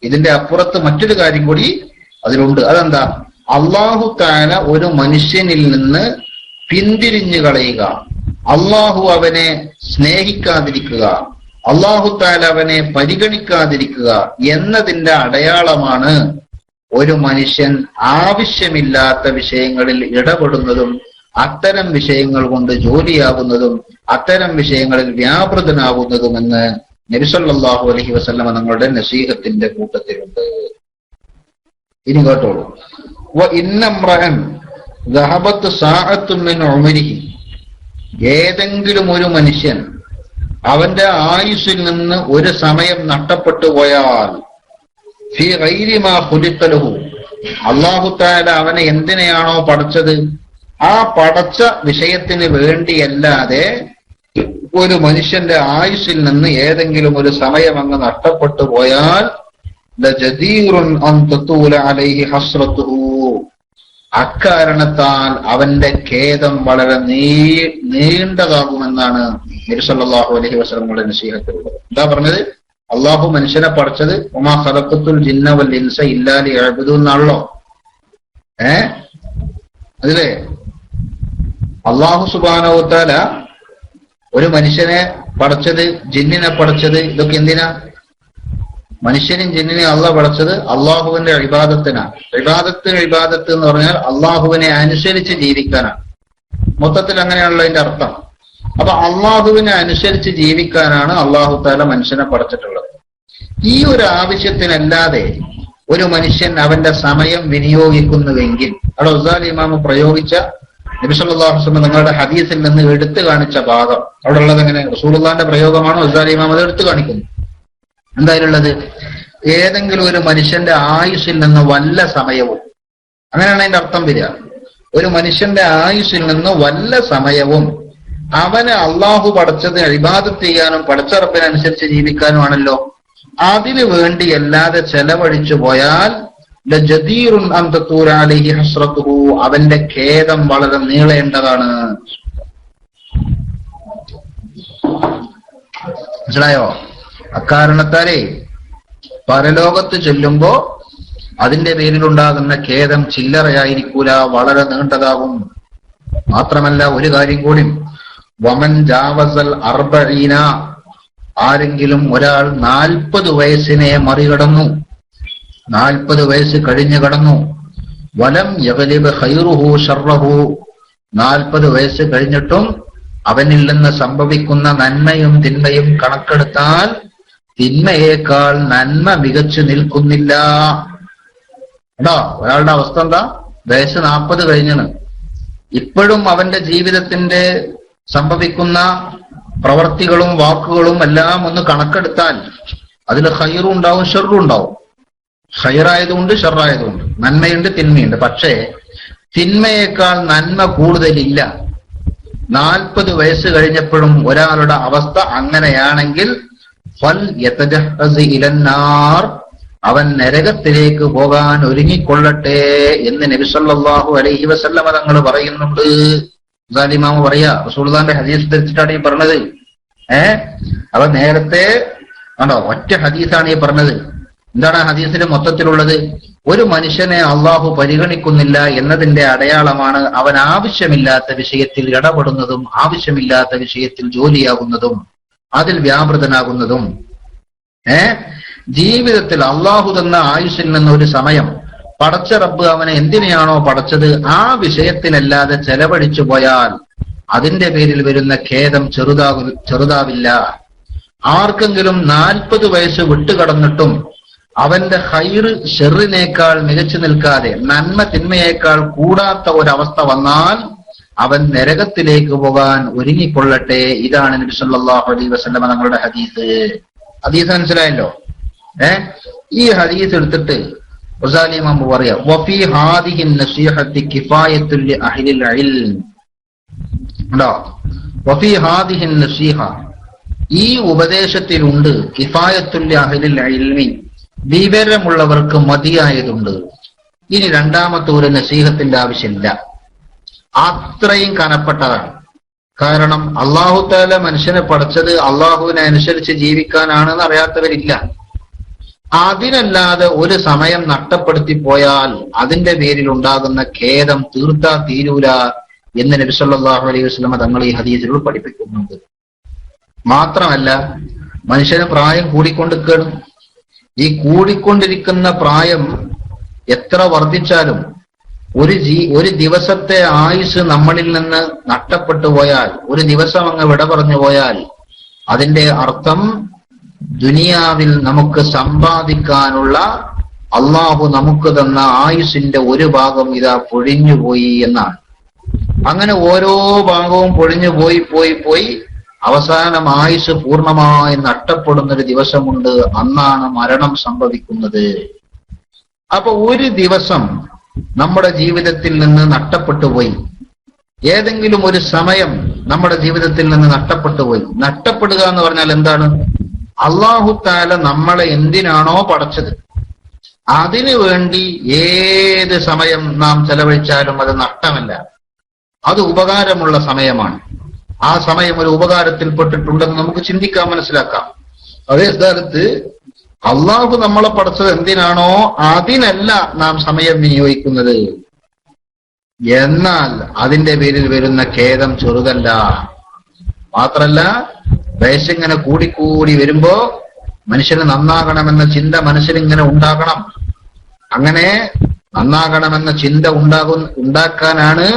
ഇതിന്റെ അപ്പുറത്ത് മറ്റൊരു കാര്യം കൂടി അതിലുണ്ട്. അതെന്താ? അല്ലാഹു തആല ഒരു മനുഷ്യനിൽ നിന്ന് പിന്തിരിഞ്ഞു കളയുക, അല്ലാഹു അവനെ സ്നേഹിക്കാതിരിക്കുക, അല്ലാഹു തആല അവനെ പരിഗണിക്കാതിരിക്കുക എന്നതിന്റെ അടയാളമാണ് ഒരു മനുഷ്യൻ ആവശ്യമില്ലാത്ത വിഷയങ്ങളിൽ ഇടപെടുന്നതും അത്തരം വിഷയങ്ങൾ കൊണ്ട് ജോലിയാകുന്നതും അത്തരം വിഷയങ്ങളിൽ വ്യാപൃതനാകുന്നതുമെന്ന് നബി സല്ലല്ലാഹു അലൈഹി വസല്ലം തങ്ങളുടെ നസീഹത്തിന്റെ കൂട്ടത്തിലുണ്ട്. ഇനി കേട്ടോളൂ. വ ഇന്നംറഅൻ ദഹബത് സാഅത്തുൻ മിൻ ഉമരിഹി, ഏതെങ്കിലും ഒരു മനുഷ്യൻ അവന്റെ ആയുസ്സിൽ നിന്ന് ഒരു സമയം നഷ്ടപ്പെട്ടു പോയാൽ ഫീ ഗൈരി മാ ഖുലിഖ ലഹു, അല്ലാഹു തആല അവനെ എന്തിനെയാണോ പടച്ചത് ആ പടച്ച വിഷയത്തിന് വേണ്ടിയല്ലാതെ ഒരു മനുഷ്യന്റെ ആയുസ്സിൽ നിന്ന് ഏതെങ്കിലും ഒരു സമയം അങ്ങ് നഷ്ടപ്പെട്ടു പോയാൽ ലജദീറുൻ അൻ തതൂല അലൈഹി ഹസ്റതുഹു, അക്കാരണത്താൽ അവന്റെ ഖേദം വളരെ നീണ്ടതാകുമെന്നാണ് നബി സല്ലല്ലാഹു അലൈഹി വസല്ലമയുടെ നസീഹത്തിലുള്ളത്. എന്താ പറഞ്ഞത്? അള്ളാഹു മനുഷ്യനെ പഠിച്ചത് വമാ ഖലഖതുൽ ജിന്ന വൽ ഇൻസ ഇല്ലാ ലിയഅ്ബുദൂൻ എന്നാണല്ലോ. അതിലെ അള്ളാഹു സുബ്ഹാനഹു വ തആല ഒരു മനുഷ്യനെ പഠിച്ചത്, ജിന്നിനെ പഠിച്ചത്, ഇതൊക്കെ എന്തിനാ? മനുഷ്യനും ജിന്നിനെയും അള്ളാഹ് പഠിച്ചത് അള്ളാഹുവിന്റെ ഇബാദത്തിനാണ്. ഇബാദത്ത് എന്ന് പറഞ്ഞാൽ അള്ളാഹുവിനെ അനുസരിച്ച് ജീവിക്കാനാണ്. മൊത്തത്തിൽ അങ്ങനെയാണല്ലോ അതിന്റെ അർത്ഥം. അപ്പൊ അള്ളാഹുവിനെ അനുസരിച്ച് ജീവിക്കാനാണ് അള്ളാഹു തആല മനുഷ്യനെ പഠിച്ചിട്ടുള്ളത്. ഈ ഒരു ആവശ്യത്തിനല്ലാതെ ഒരു മനുഷ്യൻ അവന്റെ സമയം വിനിയോഗിക്കുന്നുവെങ്കിൽ, അവിടെ ഗസാലി ഇമാം പ്രയോഗിച്ച നബി സല്ലല്ലാഹു അലൈഹി വസല്ലം നിങ്ങളുടെ ഹദീസിൽ നിന്ന് എടുത്തു കാണിച്ച ഭാഗം അവിടെ ഉള്ളത് എങ്ങനെ? റസൂലുള്ളാഹിന്റെ പ്രയോഗമാണോ? ഗസാലി ഇമാം അത് എടുത്തു കാണിക്കുന്നു. എന്തായാലുള്ളത്? ഏതെങ്കിലും ഒരു മനുഷ്യന്റെ ആയുസ്സിൽ നിന്ന് വല്ല സമയവും, അങ്ങനെയാണ് അതിന്റെ അർത്ഥം വരിക. ഒരു മനുഷ്യന്റെ ആയുസ്സിൽ നിന്ന് വല്ല സമയവും അവനെ അള്ളാഹു പഠിച്ചത് ഇബാദത്ത് ചെയ്യാനും പടച്ച റബ്ബിനനുസരിച്ച് ജീവിക്കാനുമാണല്ലോ, അതിനു വേണ്ടിയല്ലാതെ ചെലവഴിച്ചു പോയാൽ ലജദീറുൻ അൻ തതൂല അലൈഹി ഹസ്റതുഹു, അവന്റെ ഖേദം വളരെ നീളേണ്ടതാണ്. മനസ്സിലായോ? അക്കാരണത്താലേ പരലോകത്ത് ചെല്ലുമ്പോ അതിന്റെ പേരിലുണ്ടാകുന്ന ഖേദം ചില്ലറയായിരിക്കൂല, വളരെ നീണ്ടതാകും. മാത്രമല്ല ഒരു കാര്യം കൂടി, വമൻ ജാവസൽ അർബഈന, ആരെങ്കിലും ഒരാൾ 40 വയസ്സിനെ മറികടന്നു, 40 വയസ്സ് കഴിഞ്ഞു കടന്നു, വലം യഗ്ലിബ് ഖൈറുഹു ശർറഹു, 40 വയസ്സ് കഴിഞ്ഞിട്ടും അവനിൽ നിന്ന് സംഭവിക്കുന്ന നന്മയും തിന്മയും കണക്കെടുത്താൽ തിന്മയേക്കാൾ നന്മ മികച്ചു നിൽക്കുന്നില്ല. കേട്ടോ, ഒരാളുടെ അവസ്ഥ എന്താ? വയസ്സ് 40 കഴിഞ്ഞാണ്, ഇപ്പോഴും അവന്റെ ജീവിതത്തിന്റെ സംഭവിക്കുന്ന പ്രവർത്തികളും വാക്കുകളും എല്ലാം ഒന്ന് കണക്കെടുത്താൽ അതിൽ ഖൈറും ഉണ്ടാവും ഷർറും ഉണ്ടാവും. ഹൈറായതുകൊണ്ട് ഷർറായതുകൊണ്ട്, നന്മയുണ്ട് തിന്മയുണ്ട്. പക്ഷേ തിന്മയേക്കാൾ നന്മ കൂടുതലില്ല. 40 വയസ്സ് കഴിഞ്ഞപ്പോഴും ഒരാളുടെ അവസ്ഥ അങ്ങനെയാണെങ്കിൽ ഫൽ യതജഹ്ഹസ് ഇലന്നാർ, അവൻ നരകത്തിലേക്ക് പോകാൻ ഒരുങ്ങിക്കൊള്ളട്ടെ എന്ന് നബി സല്ലല്ലാഹു അലൈഹി വസല്ലമ തങ്ങൾ പറയുന്നുണ്ട്. ഇമാമ് പറയാ, റസൂലുള്ളാഹിന്റെ ഹദീസ് ധരിച്ചിട്ടാണ് ഈ പറഞ്ഞത്. അവ നേരത്തെ ആണോ ഒറ്റ ഹദീസാണ് ഈ പറഞ്ഞത്. എന്താണ് ആ ഹദീസിന്റെ മൊത്തത്തിലുള്ളത്? ഒരു മനുഷ്യനെ അള്ളാഹു പരിഗണിക്കുന്നില്ല എന്നതിന്റെ അടയാളമാണ് അവൻ ആവശ്യമില്ലാത്ത വിഷയത്തിൽ ഇടപെടുന്നതും ആവശ്യമില്ലാത്ത വിഷയത്തിൽ ജോലിയാകുന്നതും അതിൽ വ്യാപൃതനാകുന്നതും. ജീവിതത്തിൽ അള്ളാഹു തന്ന ആയുസ്സിൽ നിന്ന് ഒരു സമയം പടച്ച റബ്ബ് അവനെ എന്തിനെയാണോ പടച്ചത് ആ വിഷയത്തിലല്ലാതെ ചെലവഴിച്ചു പോയാൽ അതിന്റെ പേരിൽ വരുന്ന ഖേദം ചെറുതാവില്ല. ആർക്കെങ്കിലും 40 വയസ്സ് വിട്ടുകടന്നിട്ടും അവന്റെ ഹൈറ് ഷെറിനേക്കാൾ മികച്ചു നിൽക്കാതെ നന്മ തിന്മയേക്കാൾ കൂടാത്ത ഒരവസ്ഥ വന്നാൽ അവൻ നരകത്തിലേക്ക് പോകാൻ ഒരുങ്ങിക്കൊള്ളട്ടെ. ഇതാണ് നബി സല്ലല്ലാഹു അലൈഹി വസല്ലമ തങ്ങളുടെ ഹദീസ്. ഹദീസ് മനസ്സിലായല്ലോ? ഈ ഹദീസ് എടുത്തിട്ട് ഗസാലി ഇമാം പറയാ, വഫീ ഹാദിഹി നസീഹത്തി കിഫായത്തുൽ അഹ്ലിൽ ഇൽം. വഫീ ഹാദിഹി നസീഹ, ഈ ഉപദേശത്തിലുണ്ട് കിഫായത്തുൽ അഹ്ലിൽ ഇൽമി, വിവരമുള്ളവർക്ക് മതിയായതുണ്ട്. ഇനി രണ്ടാമത്തെ ഒരു നസീഹത്തിന്റെ ആവശ്യമില്ല, അത്രയും കനപ്പെട്ടതാണ്. കാരണം അല്ലാഹു തആല മനുഷ്യനെ പഠിച്ചത് അള്ളാഹുവിനെ അനുസരിച്ച് ജീവിക്കാനാണെന്ന് അറിയാത്തവരില്ല. അതിനല്ലാതെ ഒരു സമയം നഷ്ടപ്പെടുത്തി പോയാൽ അതിന്റെ പേരിൽ ഉണ്ടാകുന്ന ഖേദം തീർത്താ തീരൂല എന്ന് നബി സല്ലല്ലാഹു അലൈഹി വസല്ലം തങ്ങൾ ഈ ഹദീസിൽ പഠിപ്പിക്കുന്നുണ്ട്. മാത്രമല്ല മനുഷ്യന് പ്രായം കൂടിക്കൊണ്ടിരിക്കുകയാണ്. ഈ കൂടിക്കൊണ്ടിരിക്കുന്ന പ്രായം എത്ര വർദ്ധിച്ചാലും ഒരു ദിവസത്തെ ആയുസ് നമ്മളിൽ നിന്ന് നഷ്ടപ്പെട്ടു പോയാൽ, ഒരു ദിവസം അങ്ങ് വിട പറഞ്ഞു പോയാൽ അതിന്റെ അർത്ഥം ദുനിയാവിൽ നമുക്ക് സമ്പാദിക്കാനുള്ള അള്ളാഹു നമുക്ക് തന്ന ആയുസിന്റെ ഒരു ഭാഗം ഇതാ പൊഴിഞ്ഞുപോയി എന്നാണ്. അങ്ങനെ ഓരോ ഭാഗവും പൊഴിഞ്ഞു പോയി അവസാനം ആയുസ് പൂർണ്ണമായി നഷ്ടപ്പെടുന്നൊരു ദിവസമുണ്ട്. അന്നാണ് മരണം സംഭവിക്കുന്നത്. അപ്പൊ ഒരു ദിവസം നമ്മുടെ ജീവിതത്തിൽ നിന്ന് നഷ്ടപ്പെട്ടു പോയി, ഏതെങ്കിലും ഒരു സമയം നമ്മുടെ ജീവിതത്തിൽ നിന്ന് നഷ്ടപ്പെട്ടു പോയി. നഷ്ടപ്പെടുക എന്ന് പറഞ്ഞാൽ എന്താണ്? അല്ലാഹു തആല നമ്മളെ എന്തിനാണോ പടച്ചത് അതിനു വേണ്ടി ഏത് സമയം നാം ചെലവഴിച്ചാലും അത് നഷ്ടമല്ല, അത് ഉപകാരമുള്ള സമയമാണ്. ആ സമയം ഒരു ഉപകാരത്തിൽപ്പെട്ടിട്ടുണ്ടെന്ന് നമുക്ക് ചിന്തിക്കാൻ മനസ്സിലാക്കാം. അതേ സ്ഥാനത്ത് അള്ളാഹു നമ്മളെ പടച്ചത് എന്തിനാണോ അതിനല്ല നാം സമയം വിനിയോഗിക്കുന്നത്, എന്നാൽ അതിന്റെ പേരിൽ വരുന്ന ഖേദം ചെറുതല്ല. മാത്രല്ല വയസ്സിങ്ങനെ കൂടിക്കൂടി വരുമ്പോ മനുഷ്യന് നന്നാകണമെന്ന ചിന്ത മനസ്സിലിങ്ങനെ ഉണ്ടാകണം. അങ്ങനെ നന്നാകണമെന്ന ചിന്ത ഉണ്ടാക്കാനാണ്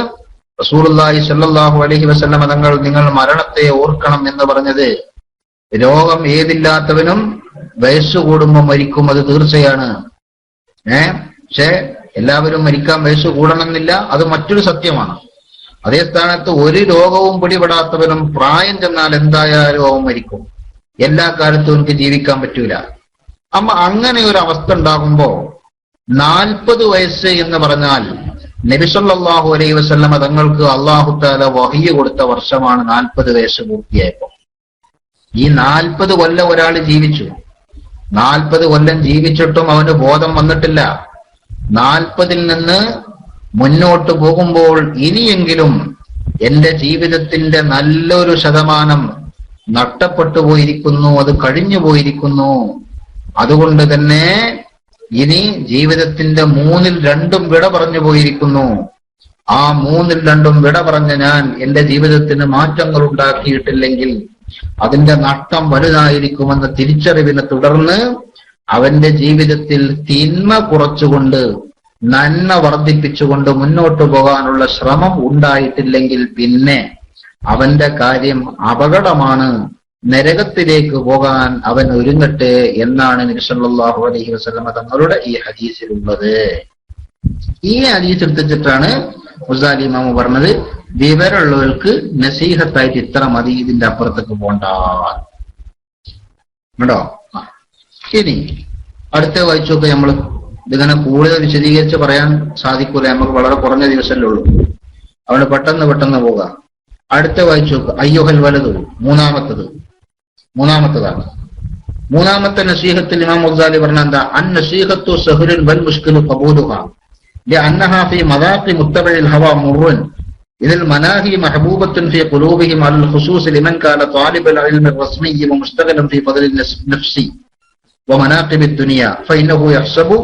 റസൂലുള്ളാഹി സ്വല്ലല്ലാഹു അലൈഹി വസല്ലം തങ്ങൾ നിങ്ങൾ മരണത്തെ ഓർക്കണം എന്ന് പറഞ്ഞത്. രോഗം ഏതില്ലാത്തവനും വയസ്സ് കൂടുമ്പോൾ മരിക്കും, അത് തീർച്ചയാണ്. പക്ഷെ എല്ലാവരും മരിക്കാൻ വയസ്സ് കൂടണമെന്നില്ല, അത് മറ്റൊരു സത്യമാണ്. അതേ സ്ഥാനത്ത് ഒരു രോഗവും പിടിപെടാത്തവനും പ്രായം ചെന്നാൽ എന്തായാലും അവൻ മരിക്കും. എല്ലാ കാലത്തും എനിക്ക് ജീവിക്കാൻ പറ്റൂല. അങ്ങനെ ഒരു അവസ്ഥ ഉണ്ടാകുമ്പോ 40 വയസ്സ് എന്ന് പറഞ്ഞാൽ നബി സല്ലല്ലാഹു അലൈഹി വസല്ലമ തങ്ങൾക്ക് അല്ലാഹു തആല വഹയ്യ് കൊടുത്ത വർഷമാണ് 40 വയസ്സ് പൂർത്തിയായപ്പോ. ഈ 40 കൊല്ലം ഒരാൾ ജീവിച്ചു. 40 കൊല്ലം ജീവിച്ചിട്ടും അവന് ബോധം വന്നിട്ടില്ല. 40-ൽ നിന്ന് മുന്നോട്ട് പോകുമ്പോൾ ഇനിയെങ്കിലും എന്റെ ജീവിതത്തിന്റെ നല്ലൊരു ശതമാനം നഷ്ടപ്പെട്ടു പോയിരിക്കുന്നു, അത് കഴിഞ്ഞു പോയിരിക്കുന്നു. അതുകൊണ്ട് തന്നെ ഇനി ജീവിതത്തിന്റെ 2/3 വിട പറഞ്ഞു പോയിരിക്കുന്നു. ആ 2/3 വിട പറഞ്ഞ ഞാൻ എന്റെ ജീവിതത്തിന് മാറ്റങ്ങൾ ഉണ്ടാക്കിയിട്ടില്ലെങ്കിൽ അതിന്റെ നഷ്ടം വലുതായിരിക്കുമെന്ന തിരിച്ചറിവിനെ തുടർന്ന് അവന്റെ ജീവിതത്തിൽ തിന്മ കുറച്ചുകൊണ്ട് നന്മ വർദ്ധിപ്പിച്ചുകൊണ്ട് മുന്നോട്ട് പോകാനുള്ള ശ്രമം ഉണ്ടായിട്ടില്ലെങ്കിൽ പിന്നെ അവന്റെ കാര്യം അപകടമാണ്, നരകത്തിലേക്ക് പോകാൻ അവൻ ഒരുങ്ങട്ടെ എന്നാണ് നബി സല്ലല്ലാഹു അലൈഹി വസല്ലം തങ്ങളുടെ ഈ ഹദീസിലുള്ളത്. ഈ ഹദീസ് എടുത്തിട്ടാണ് ഗസാലി ഇമാം പറഞ്ഞത്, വിവരമുള്ളവർക്ക് നസീഹത്തായിട്ട് ഇത്ര മതി, ഇതിന്റെ അപ്പുറത്തേക്ക് പോണ്ട കേട്ടോ. ഇനി അടുത്ത വായിച്ചൊക്കെ നമ്മള് ഇതിങ്ങനെ കൂടുതൽ വിശദീകരിച്ച് പറയാൻ സാധിക്കൂല, നമുക്ക് വളരെ കുറഞ്ഞ ദിവസമല്ലേ ഉള്ളൂ. അവിടെ പെട്ടെന്ന് പോകാം. അടുത്ത വായിച്ചു നോക്കുക. അയ്യുഹൽ വലതു, മൂന്നാമത്തതാണ്. മൂന്നാമത്തെ നസീഹത്തിൽ ഇമാം ഗസാലി പറഞ്ഞ എന്താ? അൻ നസീഹത്തു സഹ്ലുൻ വൽ മുശ്കിലു ഖബൂലുഹാ ലഅന്നഹാ ഫീ മദാഖി മുത്തബഇൽ ഹവാ മുർറുൻ ഇദൽ മനാഹി മഹബൂബത്തുൻ ഫീ ഖുലൂബിഹിം അലൽ ഖുസൂസ് ലിമൻ കാന ത്വാലിബൽ ഇൽമി റസ്മി വമുസ്തഖലൻ ഫീ ഫദ്ലിൻ നഫ്സി വമനാഖിബിദ് ദുനിയ ഫഇന്നഹു യഹ്സബു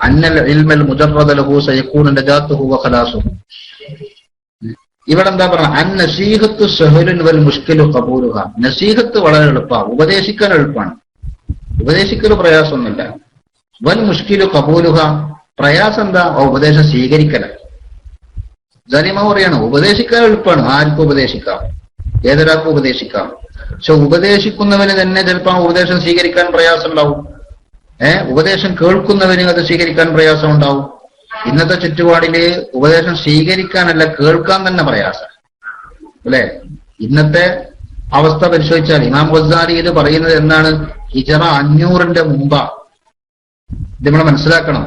അന്നൽ ഇൽമൽ മുജറദ ലഹു സയകൂനു നജാതുഹു വഖലാസുഹു. ഇവിടെ എന്താ പറഞ്ഞ? അൻ നസീഹത്തു സഹ്ലുൻ വൽ മുശ്കിലു ഖബൂലുഹാ. നസീഹത്ത് വളരെ എളുപ്പമാണ്, ഉപദേശിക്കാൻ എളുപ്പമാണ്, ഉപദേശിക്കൽ പ്രയാസമൊന്നുമില്ല. വൽ മുഷ്കിലു ഖബൂലുഹ, പ്രയാസം എന്താ? ഉപദേശം സ്വീകരിക്കല. ജലിമ പറയാണ് ഉപദേശിക്കാൻ എളുപ്പമാണ്, ആർക്കും ഉപദേശിക്കാം, ഏതൊരാൾക്കും ഉപദേശിക്കാം. പക്ഷെ ഉപദേശിക്കുന്നവന് തന്നെ ചിലപ്പോൾ ആ ഉപദേശം സ്വീകരിക്കാൻ പ്രയാസം ഉണ്ടാവും. ഉപദേശം കേൾക്കുന്നവന് അത് സ്വീകരിക്കാൻ പ്രയാസം ഉണ്ടാവും. ഇന്നത്തെ ചുറ്റുപാടില് ഉപദേശം സ്വീകരിക്കാനല്ല, കേൾക്കാൻ തന്നെ പ്രയാസം അല്ലെ? ഇന്നത്തെ അവസ്ഥ പരിശോധിച്ചാൽ ഇമാം ഗസാലി ഇത് പറയുന്നത് എന്താണ്? ഹിജറ 500 മുമ്പാ. ഇത് നമ്മൾ മനസ്സിലാക്കണം.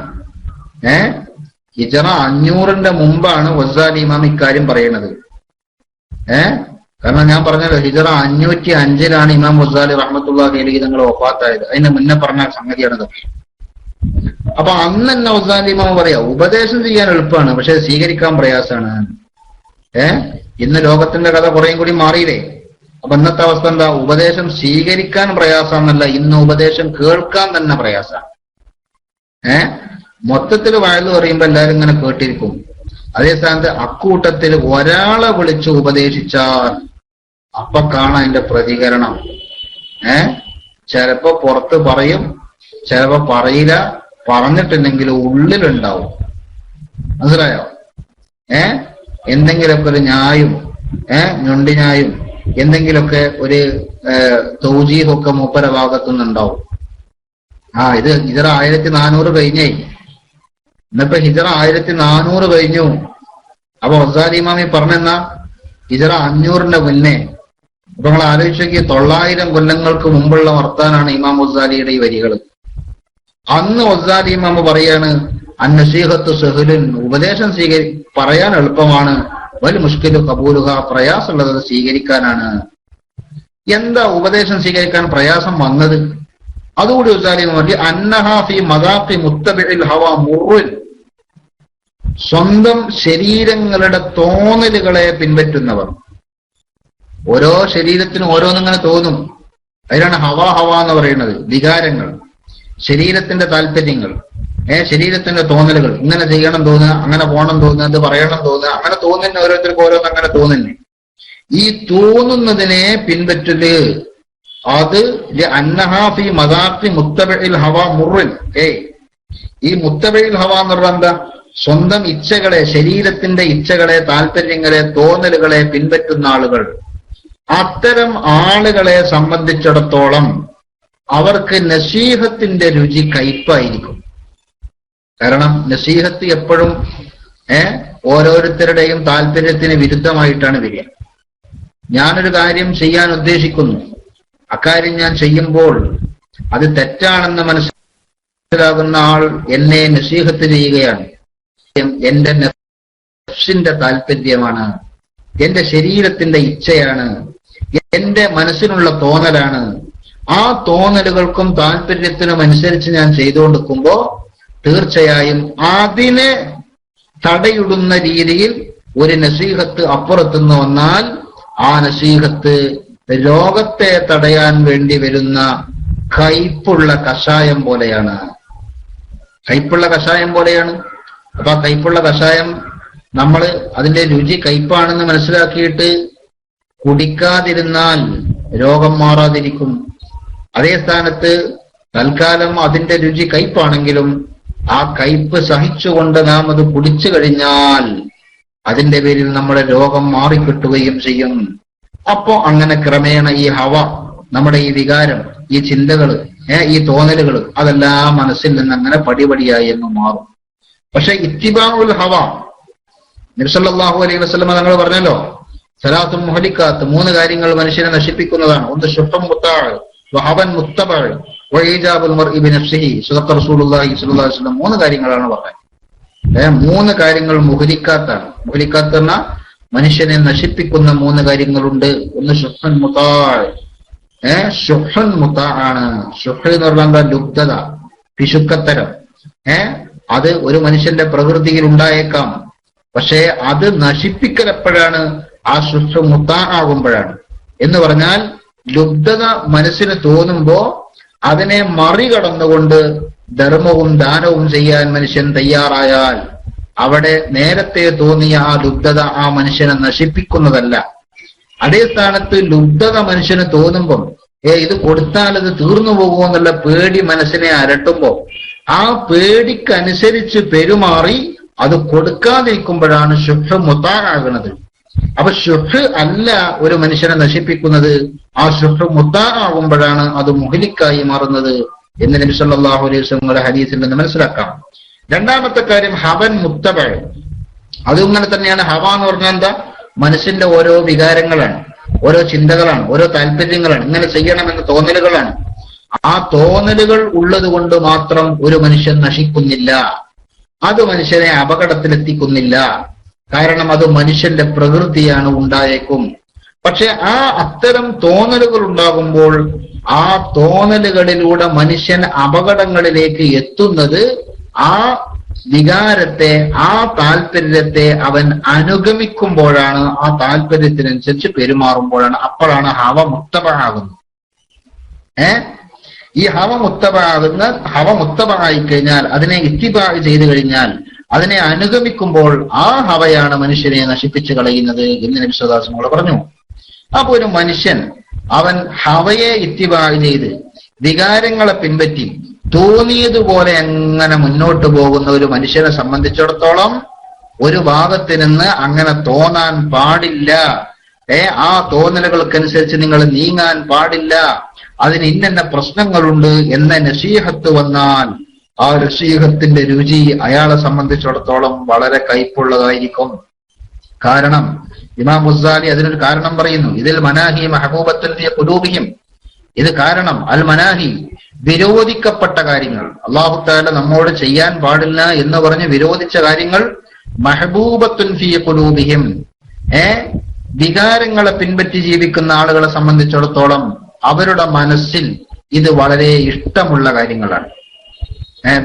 ഹിജറ 500 മുമ്പാണ് ഗസാലി ഇമാം ഇക്കാര്യം പറയുന്നത്. കാരണം ഞാൻ പറഞ്ഞല്ലോ, ഹിജറ 505 ഇമാം ഗസാലി റഹ്മത്തുള്ളാഹി അലൈഹി തങ്ങൾ വഫാത്തായത്. അതിന് മുന്നേ പറഞ്ഞ സംഗതിയാണത്. അപ്പൊ അന്ന് തന്നെ ഗസാലി ഇമാം പറയാ ഉപദേശം ചെയ്യാൻ എളുപ്പമാണ്, പക്ഷെ സ്വീകരിക്കാൻ പ്രയാസമാണ്. ഇന്ന് ലോകത്തിന്റെ കഥ കുറേയും കൂടി മാറിയില്ലേ? അപ്പൊ ഇന്നത്തെ അവസ്ഥ എന്താ? ഉപദേശം സ്വീകരിക്കാൻ പ്രയാസമെന്നല്ല, ഇന്ന് ഉപദേശം കേൾക്കാൻ തന്നെ പ്രയാസമാണ്. മൊത്തത്തിൽ വയലു പറയുമ്പോ എല്ലാവരും ഇങ്ങനെ കേട്ടിരിക്കും. അതേ സ്ഥാനത്ത് അക്കൂട്ടത്തിൽ ഒരാളെ വിളിച്ച് ഉപദേശിച്ചാൽ അപ്പൊ കാണാൻ അതിന്റെ പ്രതികരണം. ചിലപ്പോ പുറത്ത് പറയും, ചിലപ്പോ പറയില്ല, പറഞ്ഞിട്ടുണ്ടെങ്കിൽ ഉള്ളിലുണ്ടാവും. മനസ്സിലായോ? എന്തെങ്കിലുമൊക്കെ ഒരു ന്യായും ഞൊണ്ടി ന്യായും എന്തെങ്കിലുമൊക്കെ ഒരു തൗജീഹൊക്കെ മൂപ്പര ഭാഗത്തുനിന്നുണ്ടാവും. ഇത് ഹിജറ 1400 കഴിഞ്ഞേ. ഇന്നിപ്പോ ഹിജറ 1400 കഴിഞ്ഞു. അപ്പൊ ഗസാലി ഇമാമി പറഞ്ഞെന്നാ ഹിജറ 500 മുന്നേ. അപ്പൊ നിങ്ങൾ ആലോചിച്ചോക്കി, 900 കൊല്ലങ്ങൾക്ക് മുമ്പുള്ള വർത്താനാണ് ഇമാം ഗസാലിയുടെ ഈ വരികൾ. അന്ന് ഗസാലി ഇമാമ പറയാണ് അൻ നസീഹത്തു സഹ്ലുൻ, ഉപദേശം പറയാൻ എളുപ്പമാണ്, വൽ മുഷ്കിലു ഖബൂലുഹ, പ്രയാസമുള്ളത് സ്വീകരിക്കാനാണ്. എന്താ ഉപദേശം സ്വീകരിക്കാൻ പ്രയാസം വന്നത്? അതുകൂടി ഗസാലി നോക്കി. അന്നഹാ ഫീ മദാഖി മുത്തബിഇൽ ഹവാ മുർറുൻ, സ്വന്തം ശരീരങ്ങളുടെ തോന്നലുകളെ പിൻപറ്റുന്നവർ. ഓരോ ശരീരത്തിനും ഓരോന്നിങ്ങനെ തോന്നും. അതിനാണ് ഹവ എന്ന് പറയുന്നത്. വികാരങ്ങൾ, ശരീരത്തിന്റെ താല്പര്യങ്ങൾ, ശരീരത്തിന്റെ തോന്നലുകൾ. ഇങ്ങനെ ചെയ്യണം തോന്നുക, അങ്ങനെ പോകണം തോന്നുക, അത് പറയണം തോന്നുക, അങ്ങനെ തോന്നുന്ന ഓരോരുത്തർക്കും ഓരോന്ന് അങ്ങനെ തോന്നുന്നു. ഈ തോന്നുന്നതിനെ പിൻപറ്റല് അത് അന്നഹാഫി മദാഖി മുത്തബഇൽ ഹവാ മുർറിൻ. ഈ മുത്തബഇൽ ഹവ എന്ന് പറഞ്ഞാൽ എന്താ? സ്വന്തം ഇച്ഛകളെ, ശരീരത്തിന്റെ ഇച്ഛകളെ, താല്പര്യങ്ങളെ, തോന്നലുകളെ പിൻപറ്റുന്ന ആളുകൾ. അത്തരം ആളുകളെ സംബന്ധിച്ചിടത്തോളം അവർക്ക് നസീഹത്തിന്റെ രുചി കയ്പായിരിക്കും. കാരണം നസീഹത്ത് എപ്പോഴും ഓരോരുത്തരുടെയും താല്പര്യത്തിന് വിരുദ്ധമായിട്ടാണ് വരിക. ഞാനൊരു കാര്യം ചെയ്യാൻ ഉദ്ദേശിക്കുന്നു, അക്കാര്യം ഞാൻ ചെയ്യുമ്പോൾ അത് തെറ്റാണെന്ന് മനസ്സിലാകുന്ന ആൾ എന്നെ നസീഹത്ത് ചെയ്യുകയാണ്. എന്റെ നഫ്സിന്റെ താല്പര്യമാണ്, എന്റെ ശരീരത്തിന്റെ ഇച്ഛയാണ്, എന്റെ മനസ്സിനുള്ള തോന്നലാണ്. ആ തോന്നലുകൾക്കും താല്പര്യത്തിനും അനുസരിച്ച് ഞാൻ ചെയ്തുകൊണ്ടിരിക്കുമ്പോ തീർച്ചയായും അതിനെ തടയിടുന്ന രീതിയിൽ ഒരു നസീഹത്ത് അപ്പുറത്തുനിന്ന് വന്നാൽ ആ നസീഹത്ത് രോഗത്തെ തടയാൻ വേണ്ടി വരുന്ന കയ്പുള്ള കഷായം പോലെയാണ്. കയ്പുള്ള കഷായം പോലെയാണ്. അപ്പൊ ആ കയ്പുള്ള കഷായം നമ്മൾ അതിന്റെ രുചി കയ്പാണെന്ന് മനസ്സിലാക്കിയിട്ട് കുടിക്കാതിരുന്നാൽ രോഗം മാറാതിരിക്കും. അതേ സ്ഥാനത്ത് തൽക്കാലം അതിന്റെ രുചി കയ്പാണെങ്കിലും ആ കയ്പ് സഹിച്ചുകൊണ്ട് നാം അത് കുടിച്ചു കഴിഞ്ഞാൽ അതിന്റെ പേരിൽ നമ്മുടെ രോഗം മാറിക്കിട്ടുകയും ചെയ്യും. അപ്പോ അങ്ങനെ ക്രമേണ ഈ ഹവ, നമ്മുടെ ഈ വികാരം, ഈ ചിന്തകള്, ഈ തോന്നലുകൾ, അതെല്ലാം മനസ്സിൽ നിന്ന് അങ്ങനെ പടിപടിയായി എന്ന് മാറും. പക്ഷെ ഇത്തിബാഉൽ ഹവ, നബി സല്ലല്ലാഹു അലൈഹി വസല്ലം തങ്ങൾ പറഞ്ഞല്ലോ, സലാത്തുൽ മുഹലിക്കാത്ത്, 3 കാര്യങ്ങൾ മനുഷ്യനെ നശിപ്പിക്കുന്നതാണ്. ഒന്ന് ശുഹ്റും മുത്താഅ്, വഹവൻ മുത്തബഅ്, വഈജാബുൽ മർഇ ബിനഫ്സിഹി സദഖ റസൂലുള്ളാഹി സ്വല്ലല്ലാഹു അലൈഹി വസല്ലം. 3 കാര്യങ്ങളാണ് പറഞ്ഞത്. 3 കാര്യങ്ങൾ മുഹ്ലിക്കാത്താണ്. മുഹ്ലിക്കാത്ത് എന്ന മനുഷ്യനെ നശിപ്പിക്കുന്ന 3 കാര്യങ്ങളുണ്ട്. ഒന്ന് ശുഹ്ഹുൻ മുതാഅ്. ശുഹ്ഹുൻ മുതാഅ് ആണ്. ശുഹ്ഹ് എന്ന് പറഞ്ഞാൽ എന്താ? ലുബ്ധത, പിശുക്കത്തരം. അത് ഒരു മനുഷ്യന്റെ പ്രകൃതിയിൽ ഉണ്ടായേക്കാം. പക്ഷേ അത് നശിപ്പിക്കൽ എപ്പോഴാണ്? ആ ശുഹ്ഹ് മുതാഅ് ആകുമ്പോഴാണ്. എന്ന് പറഞ്ഞാൽ ലുബ്ധത മനസ്സിന് തോന്നുമ്പോ അതിനെ മറികടന്നുകൊണ്ട് ധർമ്മവും ദാനവും ചെയ്യാൻ മനുഷ്യൻ തയ്യാറായാൽ അവിടെ നേരത്തെ തോന്നിയ ആ ലുബ്ധത ആ മനുഷ്യനെ നശിപ്പിക്കുന്നതല്ല. അതേ സ്ഥാനത്ത് ലുബ്ധത മനുഷ്യന് തോന്നുമ്പം ഇത് കൊടുത്താൽ ഇത് തീർന്നു പോകുമോ എന്നുള്ള പേടി മനസ്സിനെ അരട്ടുമ്പോ ആ പേടിക്കനുസരിച്ച് പെരുമാറി അത് കൊടുക്കാതിരിക്കുമ്പോഴാണ് ശുഹ്ഹ് മുതാഅ്. അപ്പൊ ശുഹ്ഹ് അല്ല ഒരു മനുഷ്യനെ നശിപ്പിക്കുന്നത്, ആ ശുഹ്ഹ് മുതാഅ് ആകുമ്പോഴാണ് അത് മുഹ്ലിക്കായി മാറുന്നത് എന്ന് നബി സല്ലല്ലാഹു അലൈഹി വസല്ലമയുടെ ഹദീസിൽ നിന്ന് മനസ്സിലാക്കാം. രണ്ടാമത്തെ കാര്യം ഹവൻ മുത്തബഅ്. അതും ഇങ്ങനെ തന്നെയാണ്. ഹവ എന്ന് പറഞ്ഞാൽ എന്താ? മനസ്സിന്റെ ഓരോ വികാരങ്ങളാണ്, ഓരോ ചിന്തകളാണ്, ഓരോ താല്പര്യങ്ങളാണ്, ഇങ്ങനെ ചെയ്യണമെന്ന തോന്നലുകളാണ്. ആ തോന്നലുകൾ ഉള്ളത് കൊണ്ട് മാത്രം ഒരു മനുഷ്യൻ നശിക്കുന്നില്ല, അത് മനുഷ്യനെ അപകടത്തിലെത്തിക്കുന്നില്ല. കാരണം അത് മനുഷ്യന്റെ പ്രകൃതിയാണ്, ഉണ്ടായേക്കും. പക്ഷെ അത്തരം തോന്നലുകൾ ഉണ്ടാകുമ്പോൾ ആ തോന്നലുകളിലൂടെ മനുഷ്യൻ അപകടങ്ങളിലേക്ക് എത്തുന്നത് ആ വികാരത്തെ, ആ താല്പര്യത്തെ അവൻ അനുഗമിക്കുമ്പോഴാണ്, ആ താല്പര്യത്തിനനുസരിച്ച് പെരുമാറുമ്പോഴാണ്. അപ്പോഴാണ് ഹവ മുത്തബഅ്. ഈ ഹവ മുത്തബഅ് കഴിഞ്ഞാൽ, അതിനെ ഇത്തിബാഅ് ചെയ്തു കഴിഞ്ഞാൽ, അതിനെ അനുഗമിക്കുമ്പോൾ ആ ഹവയാണ് മനുഷ്യനെ നശിപ്പിച്ചു കളയുന്നത് എന്ന് നബി സല്ലല്ലാഹു അലൈഹി വസല്ലം പറഞ്ഞു. അപ്പൊ ഒരു മനുഷ്യൻ അവൻ ഹവയെ ഇത്തിബാഅ് ചെയ്ത് വികാരങ്ങളെ പിൻപറ്റി തോന്നിയതുപോലെ എങ്ങനെ മുന്നോട്ട് പോകുന്ന ഒരു മനുഷ്യനെ സംബന്ധിച്ചിടത്തോളം ഒരു ഭാഗത്ത് നിന്ന് അങ്ങനെ തോന്നാൻ പാടില്ല. ആ തോന്നലുകൾക്കനുസരിച്ച് നിങ്ങൾ നീങ്ങാൻ പാടില്ല, അതിന് ഇന്ന പ്രശ്നങ്ങളുണ്ട് എന്ന നസീഹത്ത് വന്നാൽ ആ നസീഹത്തിന്റെ രുചി അയാളെ സംബന്ധിച്ചിടത്തോളം വളരെ കയ്പുള്ളതായിരിക്കും. കാരണം ഇമാം ഗസാലി അതിനൊരു കാരണം പറയുന്നു. ഇതിൽ മനാഹി മഹബൂബത്തുൻ ഫീ ഖുലൂബിഹിം. ഇത് കാരണം അൽ മനാഹി, വിരോധിക്കപ്പെട്ട കാര്യങ്ങൾ, അല്ലാഹു തആല നമ്മോട് ചെയ്യാൻ പാടില്ല എന്ന് പറഞ്ഞ് വിരോധിച്ച കാര്യങ്ങൾ, മഹബൂബത്തുൻ ഫീ ഖുലൂബിഹിം, വികാരങ്ങളെ പിൻപറ്റി ജീവിക്കുന്ന ആളുകളെ സംബന്ധിച്ചിടത്തോളം അവരുടെ മനസ്സിൽ ഇത് വളരെ ഇഷ്ടമുള്ള കാര്യങ്ങളാണ്.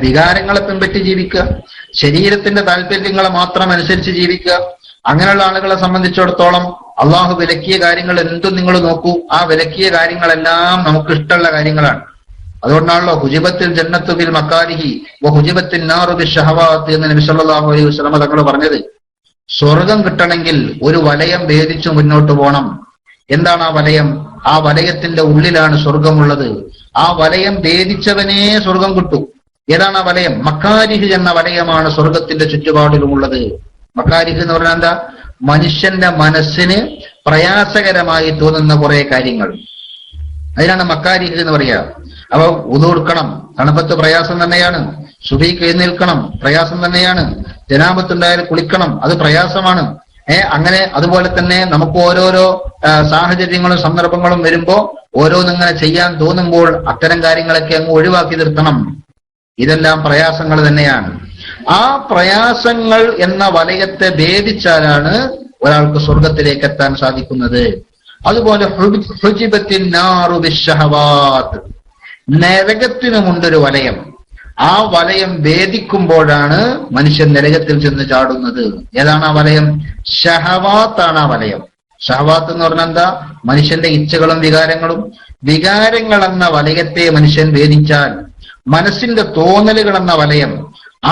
വികാരങ്ങളെ പിൻപറ്റി ജീവിക്കുക, ശരീരത്തിന്റെ താല്പര്യങ്ങളെ മാത്രം അനുസരിച്ച് ജീവിക്കുക, അങ്ങനെയുള്ള ആളുകളെ സംബന്ധിച്ചിടത്തോളം അള്ളാഹു വിലക്കിയ കാര്യങ്ങൾ എന്തും നിങ്ങൾ നോക്കൂ, ആ വിലക്കിയ കാര്യങ്ങളെല്ലാം നമുക്ക് ഇഷ്ടമുള്ള കാര്യങ്ങളാണ്. അതുകൊണ്ടാണല്ലോ ഹുജിബത്തിൽ ജന്നത്തു ബിൽ മക്കാരിഹി വ ഹുജിബത്തിൻ നാറു ബിശ്ശഹവാത്ത് എന്ന് നബി സല്ലല്ലാഹു അലൈഹി വസല്ലം തങ്ങൾ പറഞ്ഞത്. സ്വർഗം കിട്ടണമെങ്കിൽ ഒരു വലയം ഭേദിച്ചു മുന്നോട്ട് പോകണം. എന്താണ് ആ വലയം? ആ വലയത്തിന്റെ ഉള്ളിലാണ് സ്വർഗമുള്ളത്. ആ വലയം ഭേദിച്ചവനേ സ്വർഗം കിട്ടൂ. ഏതാണ് ആ വലയം? മക്കാരിഹ് എന്ന വലയമാണ് സ്വർഗത്തിന്റെ ചുറ്റുപാടിലുമുള്ളത്. മക്കാരിഹ് എന്ന് പറഞ്ഞാൽ എന്താ? മനുഷ്യന്റെ മനസ്സിന് പ്രയാസകരമായി തോന്നുന്ന കുറെ കാര്യങ്ങൾ, അതിനാണ് മക്കാരിഹ് എന്ന് പറയാ. അപ്പൊ ഉദു എടുക്കണം, തണുപ്പത്ത് പ്രയാസം തന്നെയാണ്. സുബഹിക്ക് എഴുന്നേൽക്കണം, പ്രയാസം തന്നെയാണ്. ജനാബത്തുണ്ടായാൽ കുളിക്കണം, അത് പ്രയാസമാണ്. അങ്ങനെ അതുപോലെ തന്നെ നമുക്ക് ഓരോരോ സാഹചര്യങ്ങളും സന്ദർഭങ്ങളും വരുമ്പോ ഓരോന്നിങ്ങനെ ചെയ്യാൻ തോന്നുമ്പോൾ അത്തരം കാര്യങ്ങളൊക്കെ അങ്ങ് ഒഴിവാക്കി നിർത്തണം. ഇതെല്ലാം പ്രയാസങ്ങൾ തന്നെയാണ്. ആ പ്രയാസങ്ങൾ എന്ന വലയത്തെ ഭേദിച്ചാലാണ് ഒരാൾക്ക് സ്വർഗത്തിലേക്ക് എത്താൻ സാധിക്കുന്നത്. അതുപോലെ ഹുജിബത്തിൻ നാറു ബിശ്ശഹവാത്ത്, നരകത്തിനുമുണ്ടൊരു വലയം. ആ വലയം ഭേദിക്കുമ്പോഴാണ് മനുഷ്യൻ നരകത്തിൽ ചെന്ന് ചാടുന്നത്. ഏതാണ് ആ വലയം? ഷഹവാത്താണ് ആ വലയം. ഷഹവാത്ത് എന്ന് പറഞ്ഞാൽ എന്താ? മനുഷ്യന്റെ ഇച്ഛകളും വികാരങ്ങളും. വികാരങ്ങൾ എന്ന വലയത്തെ മനുഷ്യൻ ഭേദിച്ചാൽ, മനസ്സിന്റെ തോന്നലുകൾ എന്ന വലയം,